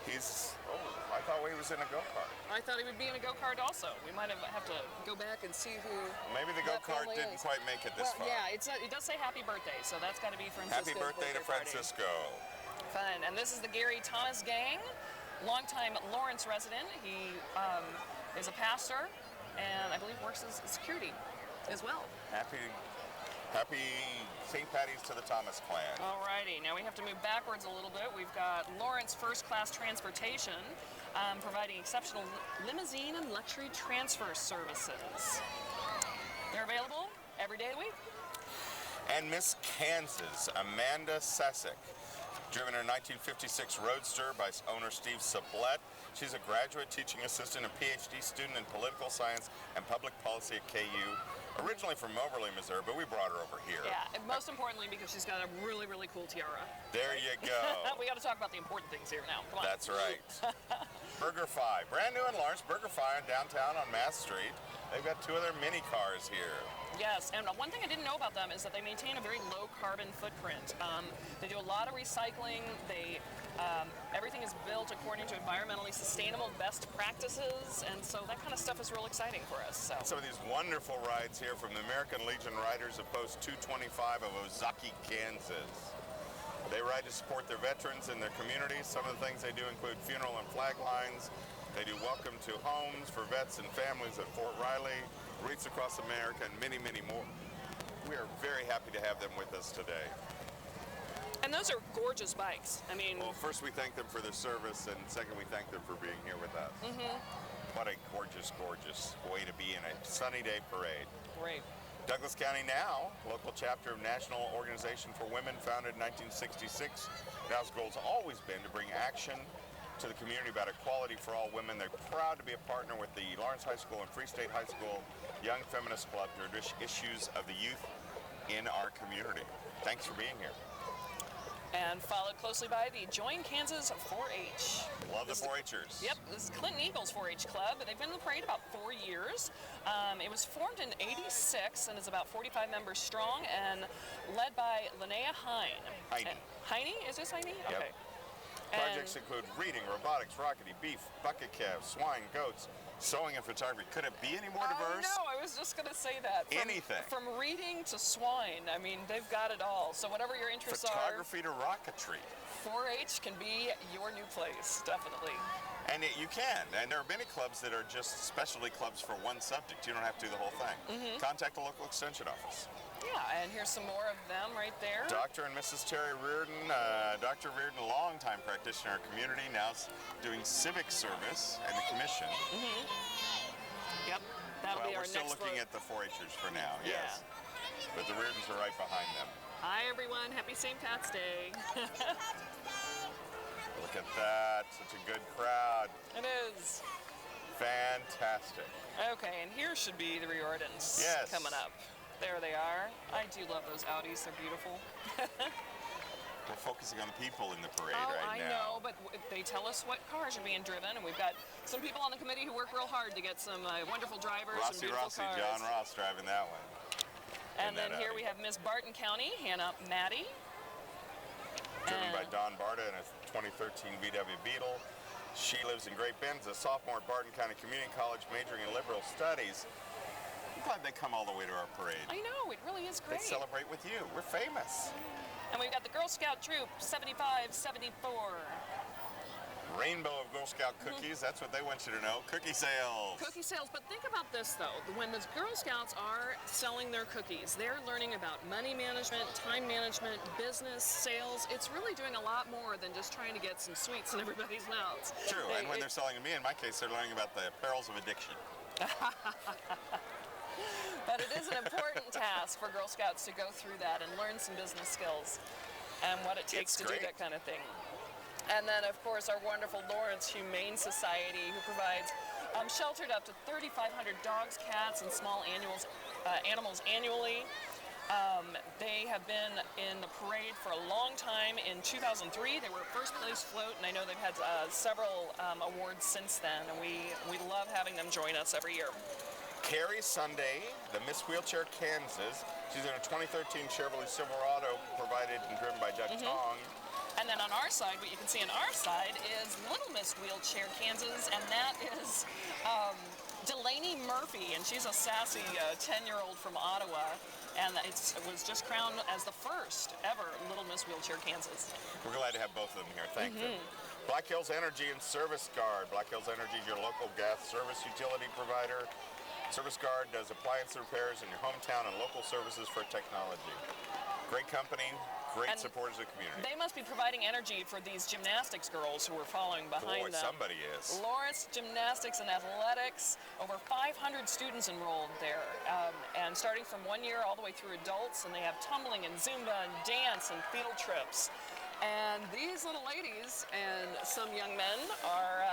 I thought he was in a go-kart. I thought he would be in a go-kart also. We might have to go back and see who. Maybe the that go-kart family didn't is. quite make it this far. Yeah, it does say happy birthday, so that's got to be Francisco's Happy birthday to party. Francisco. Fun. And this is the Gary Thomas Gang, longtime Lawrence resident. He is a pastor and I believe works as security as well. Happy St. Patty's to the Thomas clan. Alrighty, now we have to move backwards a little bit. We've got Lawrence First Class Transportation providing exceptional limousine and luxury transfer services. They're available every day of the week. And Miss Kansas, Amanda Sessick, driven her 1956 Roadster by owner Steve Sublette. She's a graduate teaching assistant and PhD student in political science and public policy at KU. Originally from Moberly, Missouri, but we brought her over here. Yeah, and most importantly because she's got a really, really cool tiara. There you go. We got to talk about the important things here now. Come on. That's right. BurgerFi, brand new in Lawrence, BurgerFi in downtown on Mass Street. They've got two of their mini cars here. Yes, and one thing I didn't know about them is that they maintain a very low carbon footprint. They do a lot of recycling. Everything is built according to environmentally sustainable best practices, and so that kind of stuff is real exciting for us. So. Some of these wonderful rides here from the American Legion Riders of Post 225 of Ozaukee, Kansas. They ride to support their veterans and their communities. Some of the things they do include funeral and flag lines. They do welcome to homes for vets and families at Fort Riley, Wreaths Across America, and many, many more. We are very happy to have them with us today. And those are gorgeous bikes. I mean, well, first we thank them for their service, and second we thank them for being here with us. What a gorgeous, gorgeous way to be in a sunny day parade. Great. Douglas County Now, local chapter of National Organization for Women, founded in 1966. Now's goal has always been to bring action to the community about equality for all women. They're proud to be a partner with the Lawrence High School and Free State High School Young Feminist Club to address issues of the youth in our community. Thanks for being here. And followed closely by the Join Kansas 4-H. Love the 4-H'ers. Yep, this is Clinton Eagles 4-H Club. They've been in the parade about 4 years. It was formed in '86 and is about 45 members strong and led by Linnea Hine. Heine? Is this Heine? Yep. Okay. Projects include reading, robotics, rockety, beef, bucket calves, swine, goats, sewing, and photography. Could it be any more diverse? No, I was just going to say that. Anything. From reading to swine, I mean, they've got it all. So whatever your interests Photography to rocketry. 4-H can be your new place, definitely. And you can. And there are many clubs that are just specialty clubs for one subject. You don't have to do the whole thing. Contact the local extension office. Yeah, and here's some more of them right there. Dr. and Mrs. Terry Reardon. Dr. Reardon, a longtime practitioner in our community, now doing civic service and the commission. Yep, that'll be our we're still next looking at the 4-H'ers for now, yes. But the Reardons are right behind them. Hi, everyone. Happy St. Pat's Day. Look at that. Such a good crowd. It is. Fantastic. Okay, and here should be the Riordans coming up. There they are. I do love those Audis. They're beautiful. We're focusing on the people in the parade I right now. know, but they tell us what cars are being driven, and we've got some people on the committee who work real hard to get some wonderful drivers, some beautiful cars. John Ross driving that one. And then here we have Miss Barton County, Hannah Maddie. Driven by Don Barta in a 2013 VW Beetle. She lives in Great Bend, a sophomore at Barton County Community College, majoring in liberal studies. I'm glad they come all the way to our parade. I know, it really is great. They celebrate with you. We're famous. And we've got the Girl Scout Troop 7574. Rainbow of Girl Scout cookies, that's what they want you to know. Cookie sales. Cookie sales, but think about this though. When the Girl Scouts are selling their cookies, they're learning about money management, time management, business, sales. It's really doing a lot more than just trying to get some sweets in everybody's mouths. True, and when they're selling to me, in my case, they're learning about the perils of addiction. But it is an important task for Girl Scouts to go through that and learn some business skills and what it takes to do that kind of thing. And then, of course, our wonderful Lawrence Humane Society, who provides sheltered up to 3,500 dogs, cats, and small animals annually. They have been in the parade for a long time. In 2003, they were first place float, and I know they've had several awards since then, and we love having them join us every year. Carrie Sunday, the Miss Wheelchair Kansas. She's in a 2013 Chevrolet Silverado, provided and driven by Doug Tong. And then on our side, what you can see on our side is Little Miss Wheelchair Kansas, and that is Delaney Murphy, and she's a sassy 10-year-old from Ottawa, and it was just crowned as the first ever Little Miss Wheelchair Kansas. We're glad to have both of them here. Thank you. Black Hills Energy and Service Guard. Black Hills Energy is your local gas service utility provider. Service Guard does appliance repairs in your hometown and local services for technology. Great company, great supporters of the community. They must be providing energy for these gymnastics girls who are following behind them. Somebody is. Lawrence Gymnastics and Athletics, over 500 students enrolled there, and starting from 1 year all the way through adults, and they have tumbling and Zumba and dance and field trips. And these little ladies and some young men are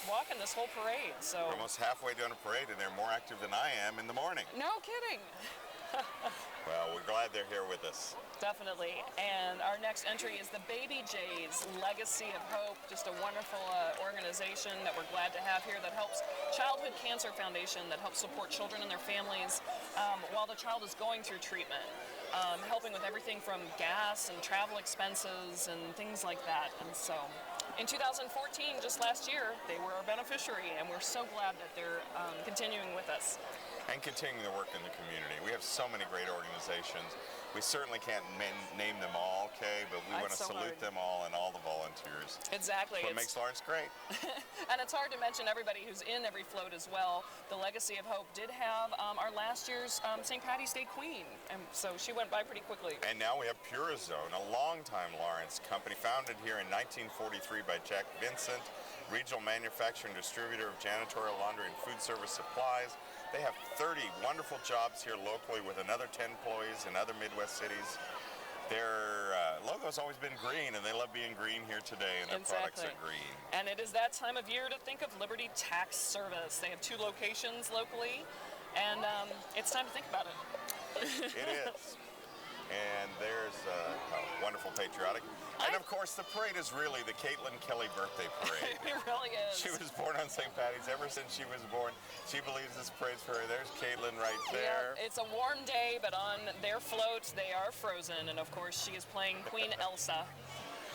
walking this whole parade. So we're almost halfway down a parade, and they're more active than I am in the morning. No kidding. Well, we're glad they're here with us. Definitely. And our next entry is the Baby Jays Legacy of Hope, just a wonderful organization that we're glad to have here that helps Childhood Cancer Foundation, that helps support children and their families while the child is going through treatment, helping with everything from gas and travel expenses and things like that. And so in 2014, just last year, they were our beneficiary, and we're so glad that they're continuing with us. And continuing to work in the community. We have so many great organizations. We certainly can't name them all, Kay, but we want to salute them all and all the volunteers. Exactly. What makes Lawrence great. And it's hard to mention everybody who's in every float as well. The Legacy of Hope did have our last year's St. Patty's Day Queen, and so she went by pretty quickly. And now we have Purazone, a longtime Lawrence company, founded here in 1943 by Jack Vincent, regional manufacturer and distributor of janitorial, laundry, and food service supplies. They have 30 wonderful jobs here locally with another 10 employees in other Midwest cities. Their logo's always been green, and they love being green here today, and their products are green. And it is that time of year to think of Liberty Tax Service. They have 2 locations locally, and it's time to think about it. It is. And there's a wonderful patriotic. And of course, the parade is really the Caitlin Kelly birthday parade. It really is. She was born on St. Patty's. Ever since she was born, she believes this parade's for her. There's Caitlin right there. Yeah, it's a warm day, but on their floats, they are frozen. And of course, she is playing Queen Elsa.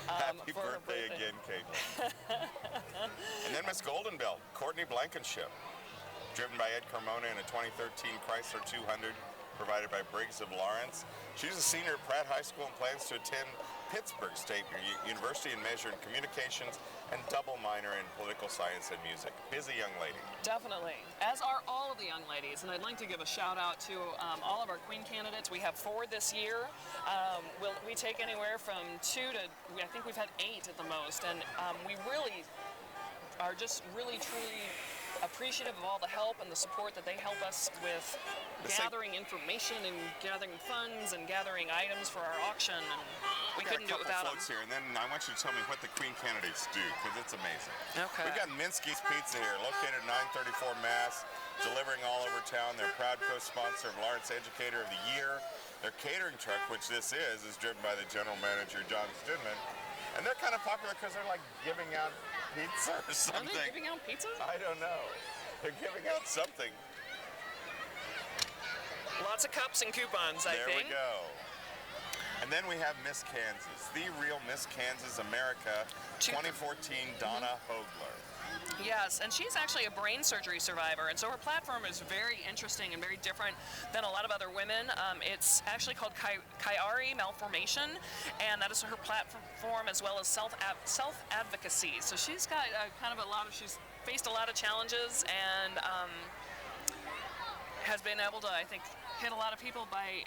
Happy birthday again, Caitlin. And then Miss Golden Belt, Courtney Blankenship, driven by Ed Carmona in a 2013 Chrysler 200, provided by Briggs of Lawrence. She's a senior at Pratt High School and plans to attend Pittsburgh State University in Measure and Communications and double minor in political science and music. Busy young lady. Definitely, as are all of the young ladies. And I'd like to give a shout out to all of our Queen candidates. We have 4 this year. We take anywhere from 2 to, I think we've had 8 at the most. And we really are just really, truly appreciative of all the help and the support that they help us with gathering information and gathering funds and gathering items for our auction. And we couldn't do it without them. Here, and then I want you to tell me what the Queen candidates do, because it's amazing. Okay. We've got Minsky's Pizza here, located at 934 Mass, delivering all over town. They're proud co-sponsor of Lawrence Educator of the Year. Their catering truck, which this is driven by the general manager, John Stidman. And they're kind of popular because they're like giving out pizza or something. Are they giving out pizza? I don't know. They're giving out something. Lots of cups and coupons, I think. There we go. And then we have Miss Kansas, the real Miss Kansas America 2014 Donna Hogler. Yes, and she's actually a brain surgery survivor, and so her platform is very interesting and very different than a lot of other women. It's actually called Chiari Malformation, and that is her platform as well as self-advocacy. So she's got she's faced a lot of challenges and has been able to, I think, hit a lot of people by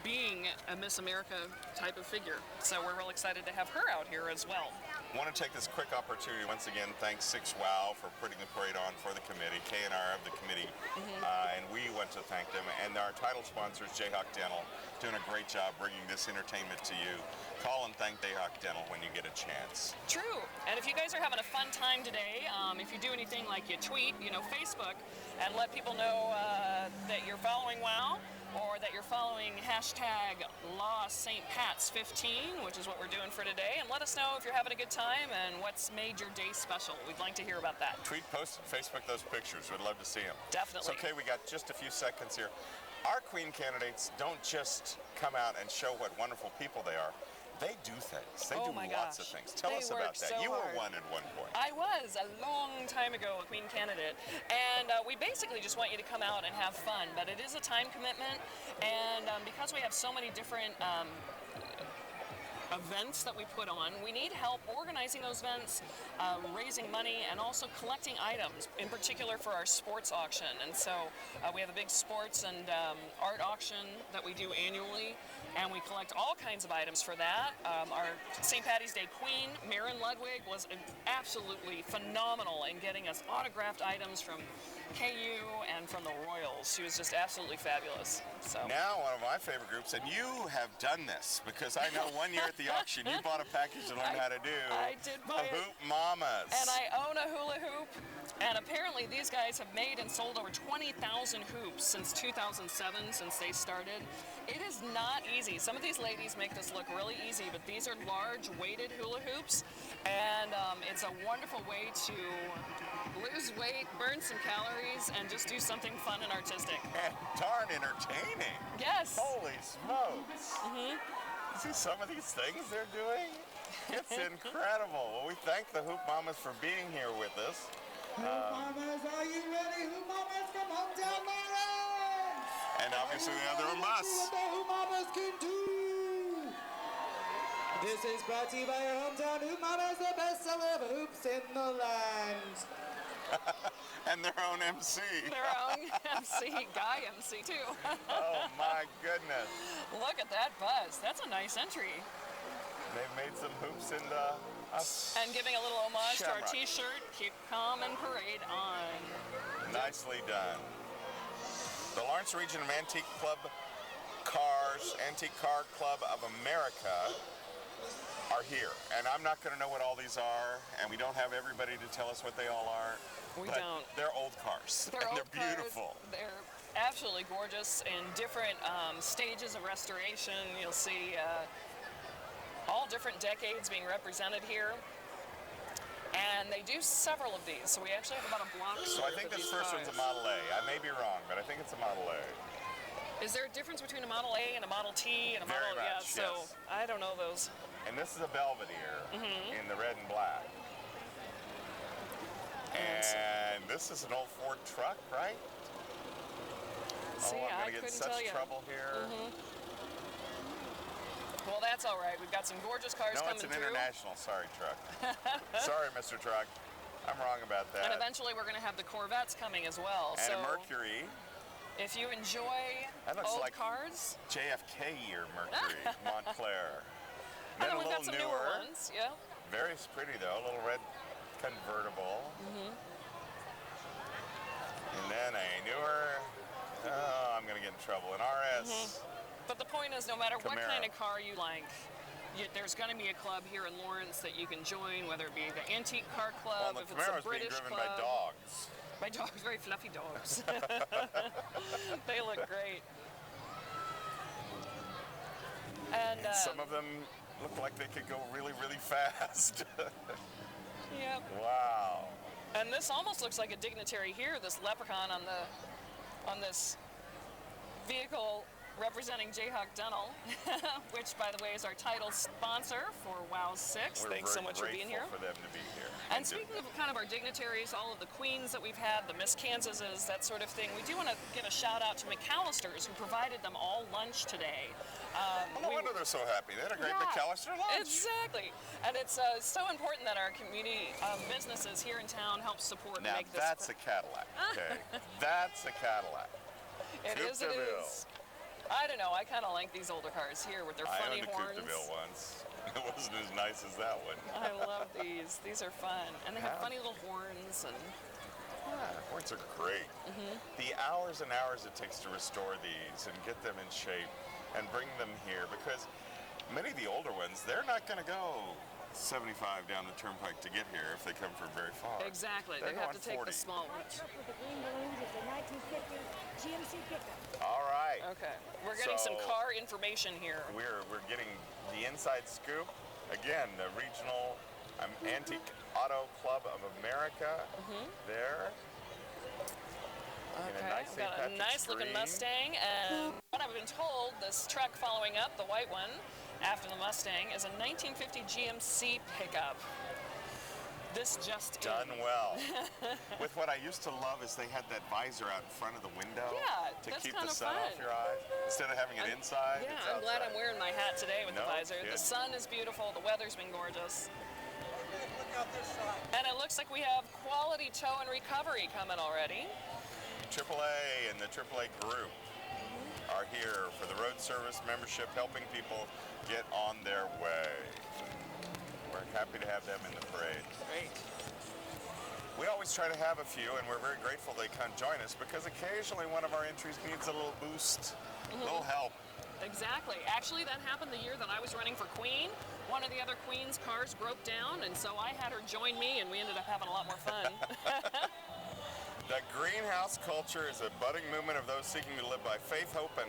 being a Miss America type of figure. So we're real excited to have her out here as well. I want to take this quick opportunity once again, thank 6WOW for putting the parade on for the committee, K&R of the committee, and we want to thank them. And our title sponsors, Jayhawk Dental, doing a great job bringing this entertainment to you. Call and thank Jayhawk Dental when you get a chance. True. And if you guys are having a fun time today, if you do anything like you tweet, Facebook, and let people know that you're following WOW, or that you're following hashtag LawSt.Pats15, which is what we're doing for today, and let us know if you're having a good time and what's made your day special. We'd like to hear about that. Tweet, post, and Facebook those pictures. We'd love to see them. Definitely. So, okay, we got just a few seconds here. Our Queen candidates don't just come out and show what wonderful people they are. They do things. They do lots of things. Tell us about that. You were one at one point. I was a long time ago a Queen candidate, and we basically just want you to come out and have fun. But it is a time commitment, and because we have so many different events that we put on, we need help organizing those events, raising money, and also collecting items, in particular for our sports auction. And so we have a big sports and art auction that we do annually, and we collect all kinds of items for that. Our St. Patty's Day Queen, Marin Ludwig, was absolutely phenomenal in getting us autographed items from KU and from the Royals. She was just absolutely fabulous. So now one of my favorite groups, and you have done this, because I know one year at the auction you bought a package to learn how to do. I did buy the Hoop Mamas. And I own a hula hoop. And apparently these guys have made and sold over 20,000 hoops since 2007, since they started. It is not easy. Some of these ladies make this look really easy, but these are large weighted hula hoops, and it's a wonderful way to lose weight, burn some calories, and just do something fun and artistic. And darn entertaining. Yes. Holy smokes. See some of these things they're doing? It's incredible. Well, we thank the Hoop Mamas for being here with us. Hoop Mamas, are you ready? Hoop Mamas from Hometown Lawrence! And obviously the other one must. What the Hoop Mamas can do! This is brought to you by your hometown Hoop Mamas, the best seller of hoops in the land. And their own MC. Their own MC, Guy MC too. Oh my goodness. Look at that buzz. That's a nice entry. They've made some hoops in the... And giving a little homage to our Shamrock. t-shirt, Keep Calm and Parade on. Nicely done. The Lawrence Region of Antique Car Club of America are here. And I'm not going to know what all these are, and we don't have everybody to tell us what they all are. We but don't. They're old cars. They're and old they're beautiful. cars. They're absolutely gorgeous in different stages of restoration. You'll see all different decades being represented here. And they do several of these, so we actually have about a block. So I think this first one's a Model A. I may be wrong, but I think it's a Model A. Is there a difference between a Model A and a Model T and a Very Model? much, Yeah, so yes. I don't know those. And this is a Belvedere in the red and black. And this is an old Ford truck, right? See, I'm I going to get in couldn't such tell you. trouble here. Well, that's all right. We've got some gorgeous cars No, coming it's an through. international. Sorry, truck. Sorry, Mr. Truck. I'm wrong about that. And eventually we're going to have the Corvettes coming as well. And so a Mercury. if you enjoy That looks old like cars, JFK year Mercury, Montclair. and Then a then we've got little some newer ones. Yeah. Very pretty though, a little red convertible. And then a newer, oh, I'm gonna get in trouble, an RS. But the point is, no matter what Camaro. kind of car you like, there's going to be a club here in Lawrence that you can join, whether it be the Antique Car Club, Well, the if it's a Camaro's being British driven club. by dogs. By dogs, very fluffy dogs. They look great. And Some of them look like they could go really, really fast. yeah. Wow. And this almost looks like a dignitary here, this leprechaun on this vehicle representing Jayhawk Dental, which, by the way, is our title sponsor for WOW 6. We're Thanks so very much for being here. grateful for them to be here. And speaking of kind of our dignitaries, all of the queens that we've had, the Miss Kansases, that sort of thing, we do want to give a shout out to McAllister's, who provided them all lunch today. No wonder they're so happy. They had a great Yeah, McAllister lunch. Exactly. And it's so important that our community businesses here in town help support and Now make this. that's a Cadillac, okay? That's a Cadillac. It is. It Coupe de Ville. is. I don't know. I kind of like these older cars here with their I funny owned a horns. Coupe de Ville once. It wasn't as nice as that one. I love these. These are fun, and they have Yeah. funny little horns and. Yeah, horns are great. The hours and hours it takes to restore these and get them in shape and bring them here, because many of the older ones, they're not going to go 75 down the turnpike to get here if they come from very far. Exactly. They're They have going to take 40. the small My ones. truck with the green balloons is a 1950 GMC pickup. All right. Okay. We're getting some So- car information here. We're getting the inside scoop. Again, the regional Antique Auto Club of America there. In a Okay. nice We've got St. a Patrick's nice looking green. Mustang, and what I've been told, this truck following up, the white one, after the Mustang, is a 1950 GMC pickup. This just Done in. well. With what I used to love is they had that visor out in front of the window Yeah, to that's keep the kinda sun fun. off your eyes. Instead of having it inside, Yeah, it's I'm glad I'm outside. wearing my hat today with the No visor. kidding. The sun is beautiful. The weather's been gorgeous. And it looks like we have quality tow and recovery coming already. AAA and the AAA group are here for the road service membership, helping people get on their way. We're happy to have them in the parade. Great. We always try to have a few, and we're very grateful they come join us, because occasionally one of our entries needs a little boost, a little help. Exactly. Actually, that happened the year that I was running for Queen. One of the other Queen's cars broke down, and so I had her join me, and we ended up having a lot more fun. The greenhouse culture is a budding movement of those seeking to live by faith, hope, and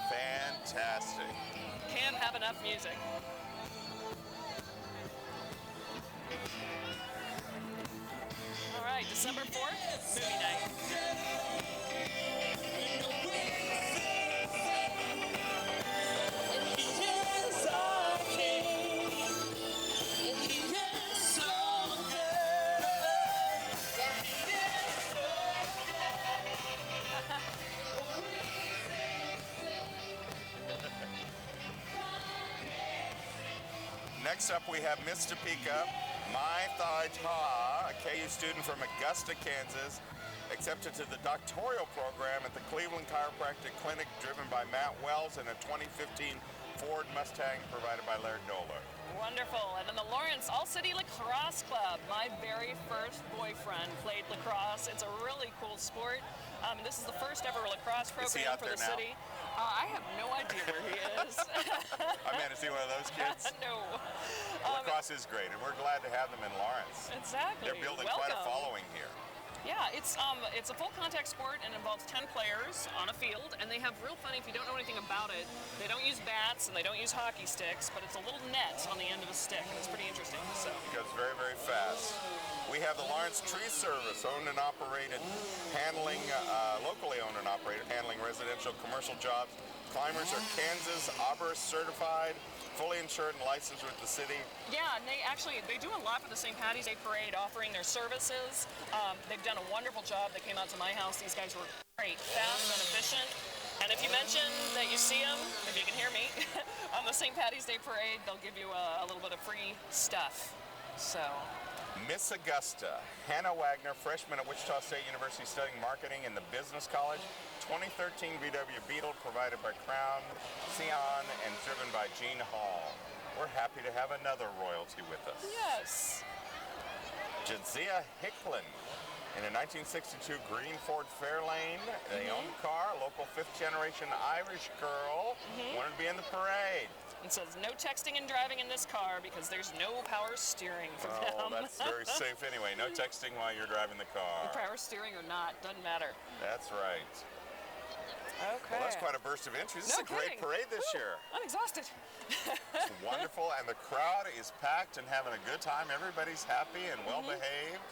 fantastic. Can't have enough music. All right, December 4th, movie night. Next up, we have Miss Topeka, Mai Thai Ta, a KU student from Augusta, Kansas, accepted to the doctoral program at the Cleveland Chiropractic Clinic, driven by Matt Wells, and a 2015 Ford Mustang provided by Laird Nola. Wonderful. And then the Lawrence All-City Lacrosse Club. My very first boyfriend played lacrosse. It's a really cool sport. This is the first ever lacrosse Is he program out for there the now? city. I have no idea where he is. I mean, is he one of those kids? No. Lacrosse is great, and we're glad to have them in Lawrence. Exactly. They're building Welcome. quite a following here. Yeah, it's a full contact sport and involves 10 players on a field, and they have real funny, if you don't know anything about it, they don't use bats and they don't use hockey sticks, but it's a little net on the end of a stick, and it's pretty interesting. So It goes very, very fast. We have the Lawrence Tree Service, owned and operated, handling, locally owned and operated, handling residential, commercial jobs. Climbers are Kansas arborist certified, fully insured and licensed with the city. yeah, and they do a lot for the St. Patty's Day Parade, offering their services. They've done a wonderful job. They came out to my house. These guys were great, fast and efficient. And if you mention that you see them, if you can hear me, on the St. Patty's Day Parade, they'll give you a little bit of free stuff. So, Miss Augusta, Hannah Wagner, freshman at Wichita State University studying marketing in the Business College. 2013 VW Beetle provided by Crown, Sion, and driven by Gene Hall. We're happy to have another royalty with us. yes. Jadzia Hicklin in a 1962 green Ford Fairlane. They own the car, local fifth generation Irish girl. Wanted to be in the parade. It says no texting and driving in this car because there's no power steering for Oh, them. that's very safe anyway. No texting while you're driving the car. Power steering or not, doesn't matter. That's right. Okay. Well, that's quite a burst of entries. This No is a great kidding. parade this Woo, year. I'm exhausted. It's wonderful, and the crowd is packed and having a good time. Everybody's happy and well behaved,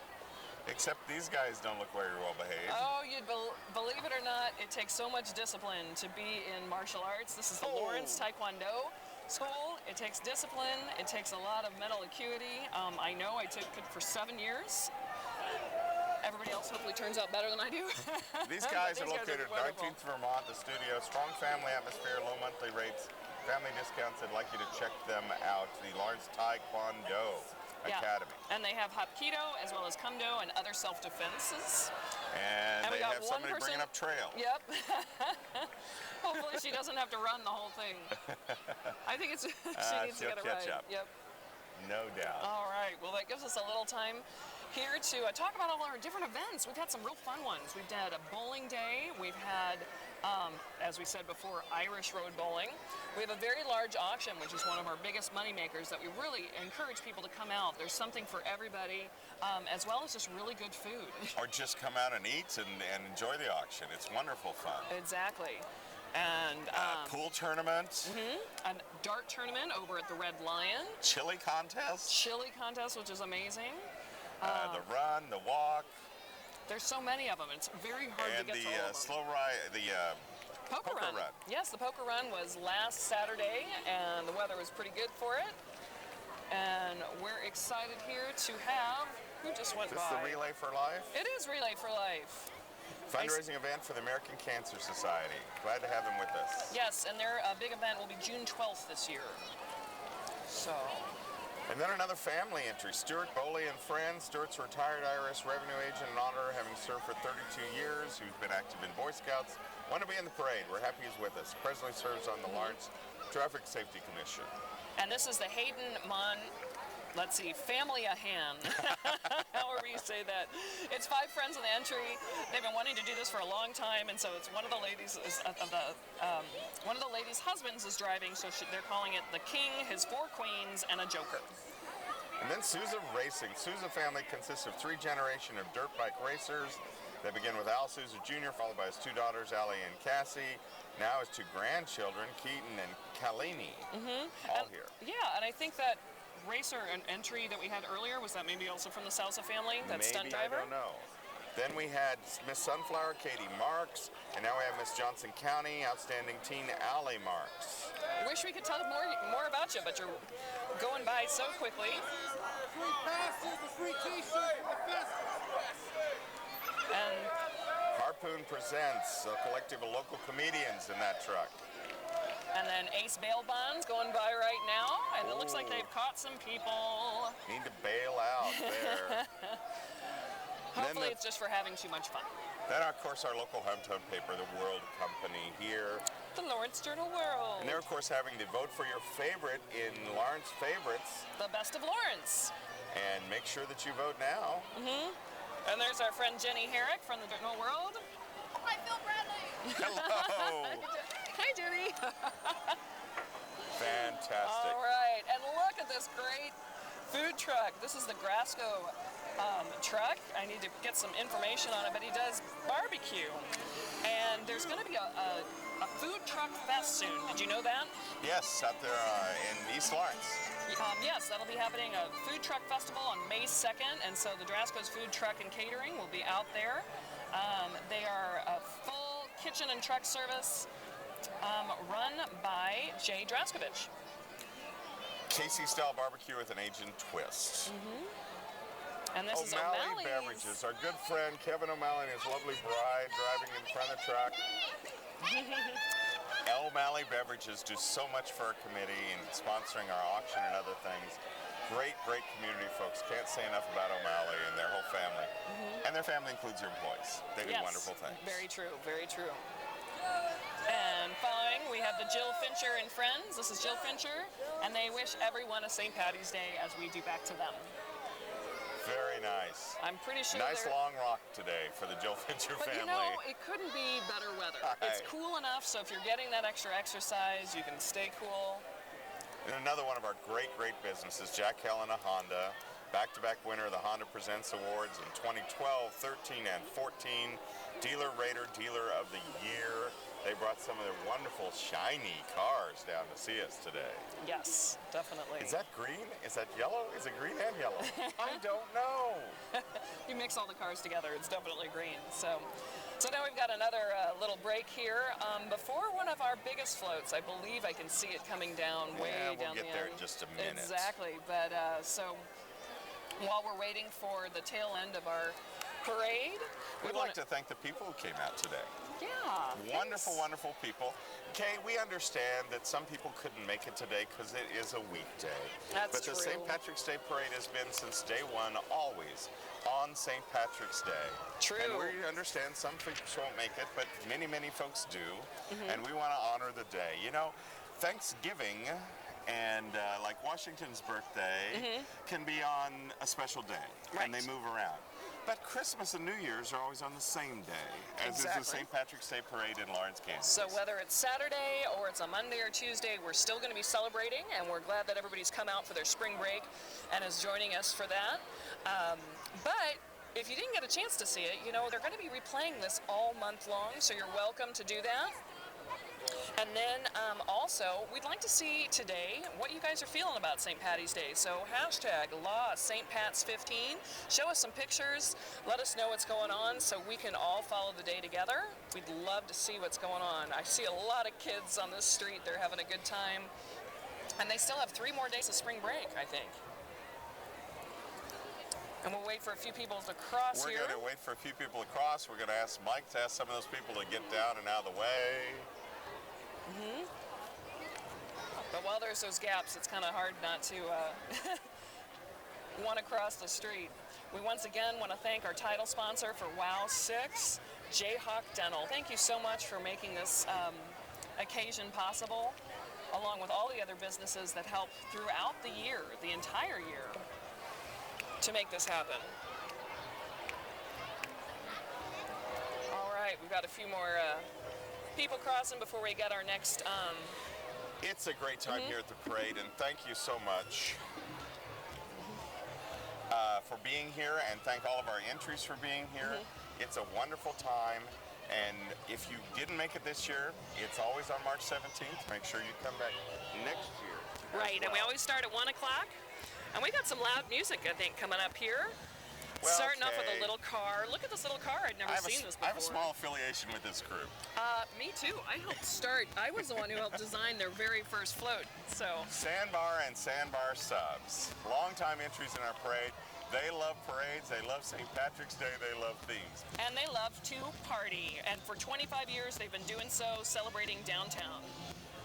except these guys don't look very well behaved. Oh, you'd believe it or not, it takes so much discipline to be in martial arts. This is the Oh. Lawrence Taekwondo School. It takes discipline. It takes a lot of mental acuity. I know I took it for 7 years. Everybody else hopefully turns out better than I do. These But guys are these located at wonderful. 19th Vermont, the studio. Strong family atmosphere, low monthly rates, family discounts. I'd like you to check them out. The Lawrence Taekwondo Yeah. Academy. And they have Hapkido as well as Kumdo and other self-defenses. And we they got have one somebody bringing person- up trail. Yep. Hopefully she doesn't have to run the whole thing. I think it's she needs to she'll get it catch right. up. Yep. No doubt. All right. Well, that gives us a little time here to talk about all our different events. We've had some real fun ones. We've had a bowling day. We've had, as we said before, Irish road bowling. We have a very large auction, which is one of our biggest money makers that we really encourage people to come out. There's something for everybody, as well as just really good food. Or just come out and eat and enjoy the auction. It's wonderful fun. Exactly. And Pool tournament, a dart tournament over at the Red Lion. chili contest, Chili contest, which is amazing. the run, the walk, There's so many of them. It's very hard and to get the to all of them. slow ride, the Poker poker run. run. Yes, the poker run was last Saturday, and the weather was pretty good for it. And we're excited here to have who just went Is this by. the Relay for Life? It is Relay for Life. Fundraising event for the American Cancer Society. Glad to have them with us. Yes, and their big event will be June 12th this year. So, And then another family entry, Stuart Boley and friends. Stuart's a retired IRS revenue agent and auditor, having served for 32 years, who's been active in Boy Scouts. Want to be in the parade. We're happy he's with us. Presently serves on the Lawrence Traffic Safety Commission. And this is the Hayden Mon, let's see, Family a Han. However you say that. It's 5 friends in the entry. They've been wanting to do this for a long time, and so it's one of the ladies one of the ladies' husbands is driving, so they're calling it the King, his 4 queens, and a Joker. And then Sousa Racing. Sousa family consists of 3 generations of dirt bike racers. They begin with Al Sousa Jr., followed by his 2 daughters, Allie and Cassie. Now his 2 grandchildren, Keaton and Kalini, all here. Yeah, and I think that racer entry that we had earlier, was that maybe also from the Sousa family, that stunt driver? I don't know. Then we had Miss Sunflower, Katie Marks, and now we have Miss Johnson County, outstanding teen Allie Marks. Wish we could tell more about you, but you're going by so quickly. Free passes, a free t-shirt, the best. And Harpoon presents a collective of local comedians in that truck. And then Ace Bail Bonds going by right now, and it looks like they've caught some people. Need to bail out there. Hopefully it's just for having too much fun. Then, of course, our local hometown paper, the World Company here. The Lawrence Journal World. And they're, of course, having to vote for your favorite in Lawrence Favorites. The Best of Lawrence. And make sure that you vote now. And there's our friend Jenny Herrick from the Journal World. Hi, Phil Bradley. Hello. Hi, Jenny. Fantastic. All right, and look at this great food truck. This is the Grasco truck. I need to get some information on it, but he does barbecue. And there's going to be a food truck fest soon. Did you know that? Yes, out there in East Lawrence. Yes, that'll be happening, a food truck festival on May 2nd, and so the Drasco's Food Truck and Catering will be out there. They are a full kitchen and truck service run by Jay Draskovich. Casey-style barbecue with an Asian twist. And this is O'Malley O'Malley's. Beverages. Our good friend Kevin O'Malley and his lovely bride driving in front of the truck. O'Malley Beverages do so much for our committee and sponsoring our auction and other things. Great, great community folks. Can't say enough about O'Malley and their whole family. And their family includes your employees. They do wonderful things. Very true, very true. And following, we have the Jill Fincher and friends. This is Jill Fincher, and they wish everyone a St. Patty's Day as we do back to them. Very nice. I'm pretty sure Nice long walk today for the Jill Fincher But family. you know, it couldn't be better weather. It's cool enough, so if you're getting that extra exercise, you can stay cool. And another one of our great, great businesses, Jack Helena Honda, back-to-back winner of the Honda Presents Awards in 2012, 13, and 14. Dealer Rater Dealer of the Year. They brought some of their wonderful, shiny cars down to see us today. Yes, definitely. Is that green? Is that yellow? Is it green and yellow? I don't know. You mix all the cars together, it's definitely green. So now we've got another little break here. Before one of our biggest floats, I believe I can see it coming down way down the end. We'll get there in just a minute. Exactly, but so while we're waiting for the tail end of our parade, we'd like to thank the people who came out today. Yeah. Wonderful, wonderful people. Kay, we understand that some people couldn't make it today because it is a weekday. That's true. But the true. St. Patrick's Day Parade has been since day one, always on St. Patrick's Day. True. And we understand some folks won't make it, but many, many folks do. And we want to honor the day. You know, Thanksgiving and like Washington's birthday can be on a special day. Right. And they move around. But Christmas and New Year's are always on the same day, as is the St. Patrick's Day Parade in Lawrence, Kansas. So whether it's Saturday or it's a Monday or Tuesday, we're still going to be celebrating, and we're glad that everybody's come out for their spring break and is joining us for that. But if you didn't get a chance to see it, you know, they're going to be replaying this all month long, so you're welcome to do that. And then also, we'd like to see today what you guys are feeling about St. Patty's Day. So hashtag #LawSt.Pats15. Show us some pictures. Let us know what's going on so we can all follow the day together. We'd love to see what's going on. I see a lot of kids on this street. They're having a good time. And they still have 3 more days of spring break, I think. And we'll wait for a few people to cross here. We're going to wait for a few people to cross. We're going to ask Mike to ask some of those people to get down and out of the way. But while there's those gaps, it's kind of hard not to one across the street. We once again want to thank our title sponsor for WOW 6, Jayhawk Dental. Thank you so much for making this occasion possible, along with all the other businesses that help throughout the year, the entire year, to make this happen. All right, we've got a few more people crossing before we get our next. It's a great time here at the parade, and thank you so much for being here, and thank all of our entries for being here. It's a wonderful time, and if you didn't make it this year, it's always on March 17th. Make sure you come back next year. Right, and we always start at 1 o'clock, and we got some loud music, I think, coming up here. Well, Starting off with okay. a little car. Look at this little car. I'd never seen this before. I have a small affiliation with this group. Me too. I helped start. I was the one who helped design their very first float. So. Sandbar and Sandbar Subs. Longtime entries in our parade. They love parades. They love St. Patrick's Day. They love themes. And they love to party. And for 25 years, they've been doing so, celebrating downtown.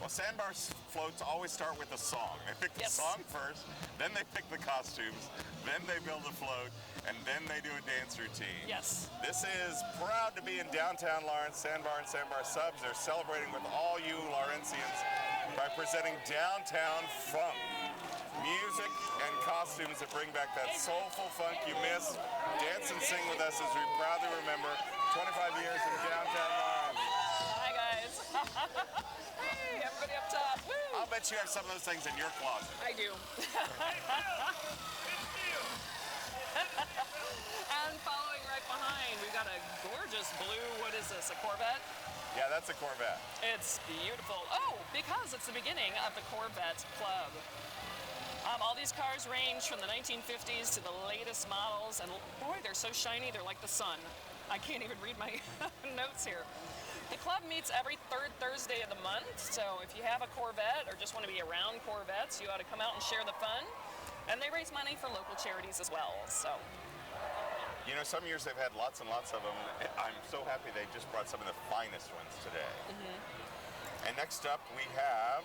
Well, Sandbar floats always start with a song. They pick the Yes. song first, then they pick the costumes, then they build a float, and then they do a dance routine. Yes. This is proud to be in downtown Lawrence. Sandbar and Sandbar Subs are celebrating with all you Lawrencians by presenting downtown funk. Music and costumes that bring back that soulful funk you miss. Dance and sing with us as we proudly remember 25 years in downtown Lawrence. Hi, guys. Hey, everybody up top. Woo. I'll bet you have some of those things in your closet. I do. And following right behind, we've got a gorgeous blue, what is this, a Corvette? Yeah, that's a Corvette. It's beautiful. Oh, because it's the beginning of the Corvette Club. All these cars range from the 1950s to the latest models, and boy, they're so shiny, they're like the sun. I can't even read my notes here. The club meets every third Thursday of the month, so if you have a Corvette or just want to be around Corvettes, you ought to come out and share the fun. And they raise money for local charities as well, so. You know, some years they've had lots and lots of them. I'm so happy they just brought some of the finest ones today. And next up we have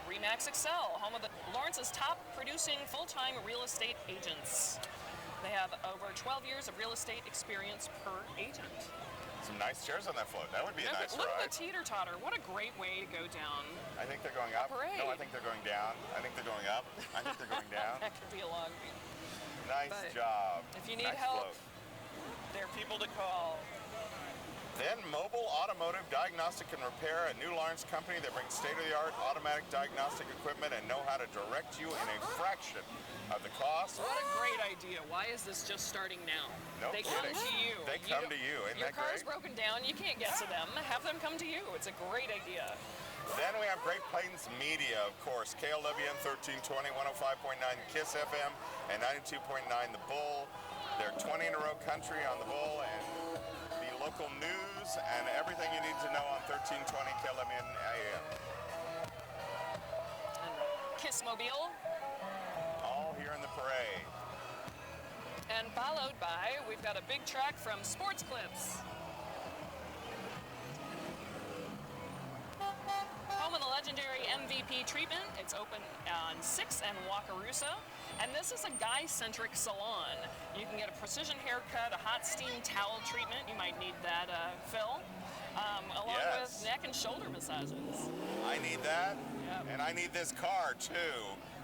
Remax Excel, home of Lawrence's top producing full-time real estate agents. They have over 12 years of real estate experience per agent. some nice chairs on that float. That would be a nice Look ride. at the teeter-totter. What a great way to go down. I think they're going up. parade. No, I think they're going down. I think they're going up. I think they're going down. That could be a long week. Nice But job. if you need Nice help, float. there are people to call. Then Mobile Automotive Diagnostic and Repair, a new Lawrence company that brings state-of-the-art automatic diagnostic equipment and know how to direct you in a fraction of the cost. What a great idea. Why is this just starting now? No They kidding. come to you. They come to you. Isn't Your that car's great? broken down. You can't get to them. Have them come to you. It's a great idea. Then we have Great Plains Media, of course, KLWN 1320, 105.9 KISS FM, and 92.9 The Bull. They're 20 in a row country on The Bull, and the local news and everything you need to know on 1320 KLWN AM. And Kiss Mobile. All here in the parade. And followed by, we've got a big track from Sports Clips. Home of the legendary MVP treatment. It's open on 6th and Wakarusa. And this is a guy-centric salon. You can get a precision haircut, a hot steam towel treatment. You might need that, Phil. Along Yes. with neck and shoulder massages. I need that, Yep. and I need this car too.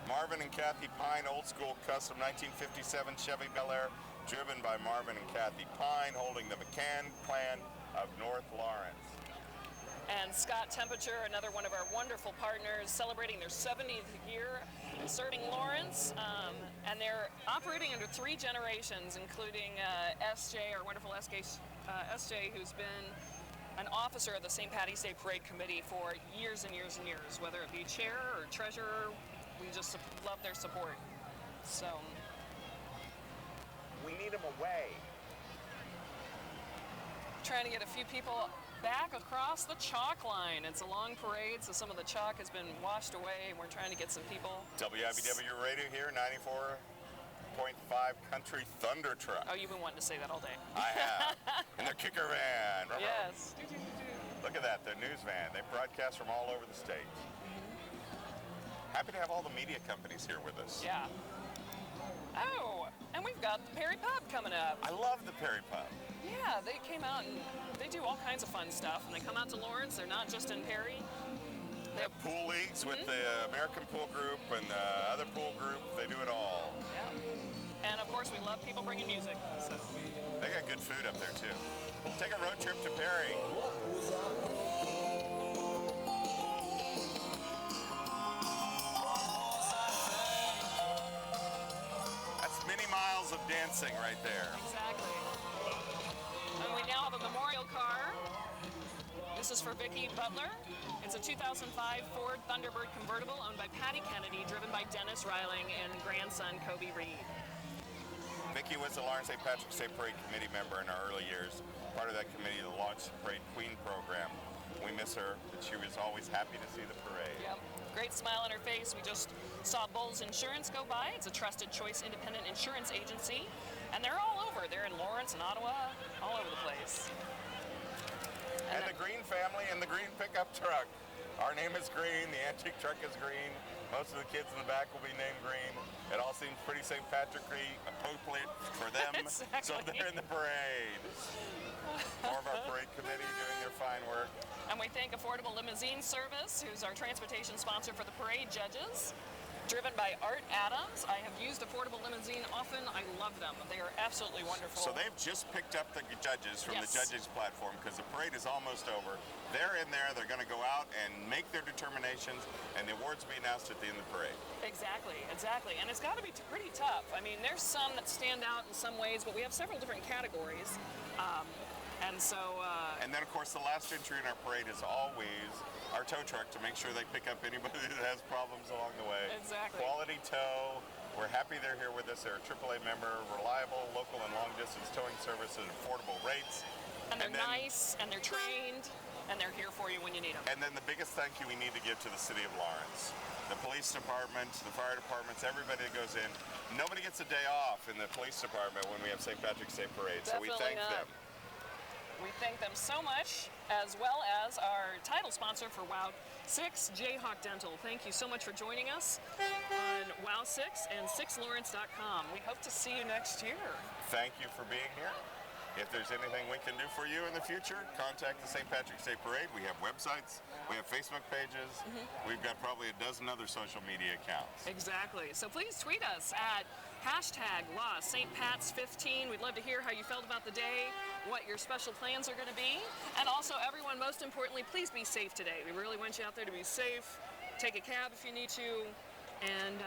Marvin and Kathy Pine, old school custom 1957 Chevy Bel Air, driven by Marvin and Kathy Pine, holding the McCann Plan of North Lawrence. And Scott Temperature, another one of our wonderful partners, celebrating their 70th year serving Lawrence. And they're operating under 3 generations, including SJ, our wonderful SJ, who's been an officer of the St. Patty's Day Parade Committee for years and years and years, whether it be chair or treasurer. We just love their support. So, We need them away. trying to get a few people back across the chalk line. It's a long parade, so some of the chalk has been washed away, and we're trying to get some people. WIBW Radio here, 94.5 Country Thunder Truck. Oh, you've been wanting to say that all day. I have. In their kicker van. Yes. Look at that, their news van. They broadcast from all over the state. Happy to have all the media companies here with us. Yeah. Oh, and we've got the Perry Pub coming up. I love the Perry Pub. Yeah, they came out and they do all kinds of fun stuff. And they come out to Lawrence. They're not just in Perry. They have pool leagues with the American Pool Group and the other pool group. They do it all. Yeah. And of course, we love people bringing music. So. They got good food up there too. Take a road trip to Perry. That's many miles of dancing right there. Exactly. And we now have a memorial car. This is for Vicki Butler. It's a 2005 Ford Thunderbird convertible owned by Patty Kennedy, driven by Dennis Reiling and grandson Kobe Reed. Vicki was the Lawrence St. Patrick's Day Parade Committee member in our early years, part of that committee that launched the Parade Queen program. We miss her, but she was always happy to see the parade. Yep. Great smile on her face. We just saw Bulls Insurance go by. It's a trusted choice independent insurance agency. And they're all over. They're in Lawrence and Ottawa, all over the place. And the Green family and the green pickup truck. Our name is Green, the antique truck is green. Most of the kids in the back will be named Green. It all seems pretty St. Patrick-y, appropriate for them, Exactly. so they're in the parade. More of our parade committee doing their fine work. And we thank Affordable Limousine Service, who's our transportation sponsor for the parade judges. Driven by Art Adams. I have used Affordable Limousine often. I love them. They are absolutely wonderful. So they've just picked up the judges from the judges platform because the parade is almost over. They're in there. They're going to go out and make their determinations, and the awards will be announced at the end of the parade. Exactly, exactly. And it's got to be pretty tough. I mean, there's some that stand out in some ways, but we have several different categories. And then, of course, the last entry in our parade is always our tow truck to make sure they pick up anybody that has problems along the way. Exactly. Quality tow. We're happy they're here with us. They're a AAA member, reliable, local, and long-distance towing service at affordable rates. And they're nice, and they're trained, and they're here for you when you need them. And then the biggest thank you we need to give to the City of Lawrence. The police department, the fire departments, everybody that goes in. Nobody gets a day off in the police department when we have St. Patrick's Day Parade, so we thank them. We thank them so much, as well as our title sponsor for WOW 6, Jayhawk Dental. Thank you so much for joining us on WOW 6 and 6lawrence.com. We hope to see you next year. Thank you for being here. If there's anything we can do for you in the future, contact the St. Patrick's Day Parade. We have websites, we have Facebook pages, we've got probably a dozen other social media accounts. Exactly. So please tweet us at #LostStPats15. We'd love to hear how you felt about the day, what your special plans are going to be. And also, everyone, most importantly, please be safe today. We really want you out there to be safe. Take a cab if you need to. And,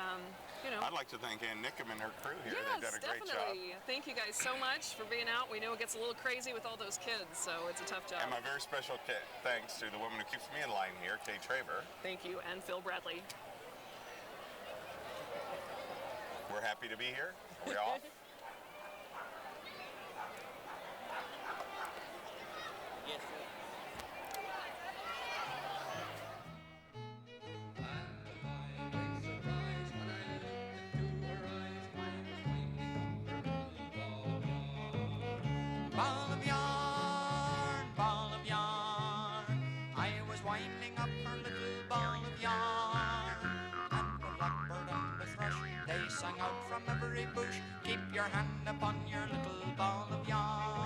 I'd like to thank Ann Nickham and her crew here. Yes, They've done a great definitely. job. Thank you guys so much for being out. We know it gets a little crazy with all those kids, so it's a tough job. And my very special thanks to the woman who keeps me in line here, Kay Traver. Thank you, and Phil Bradley. We're happy to be here. We're off. Yes, sir. Ball of yarn, ball of yarn. I was winding up her little ball of yarn. And the blackbird and the thrush, they sang out from every bush, keep your hand upon your little ball of yarn.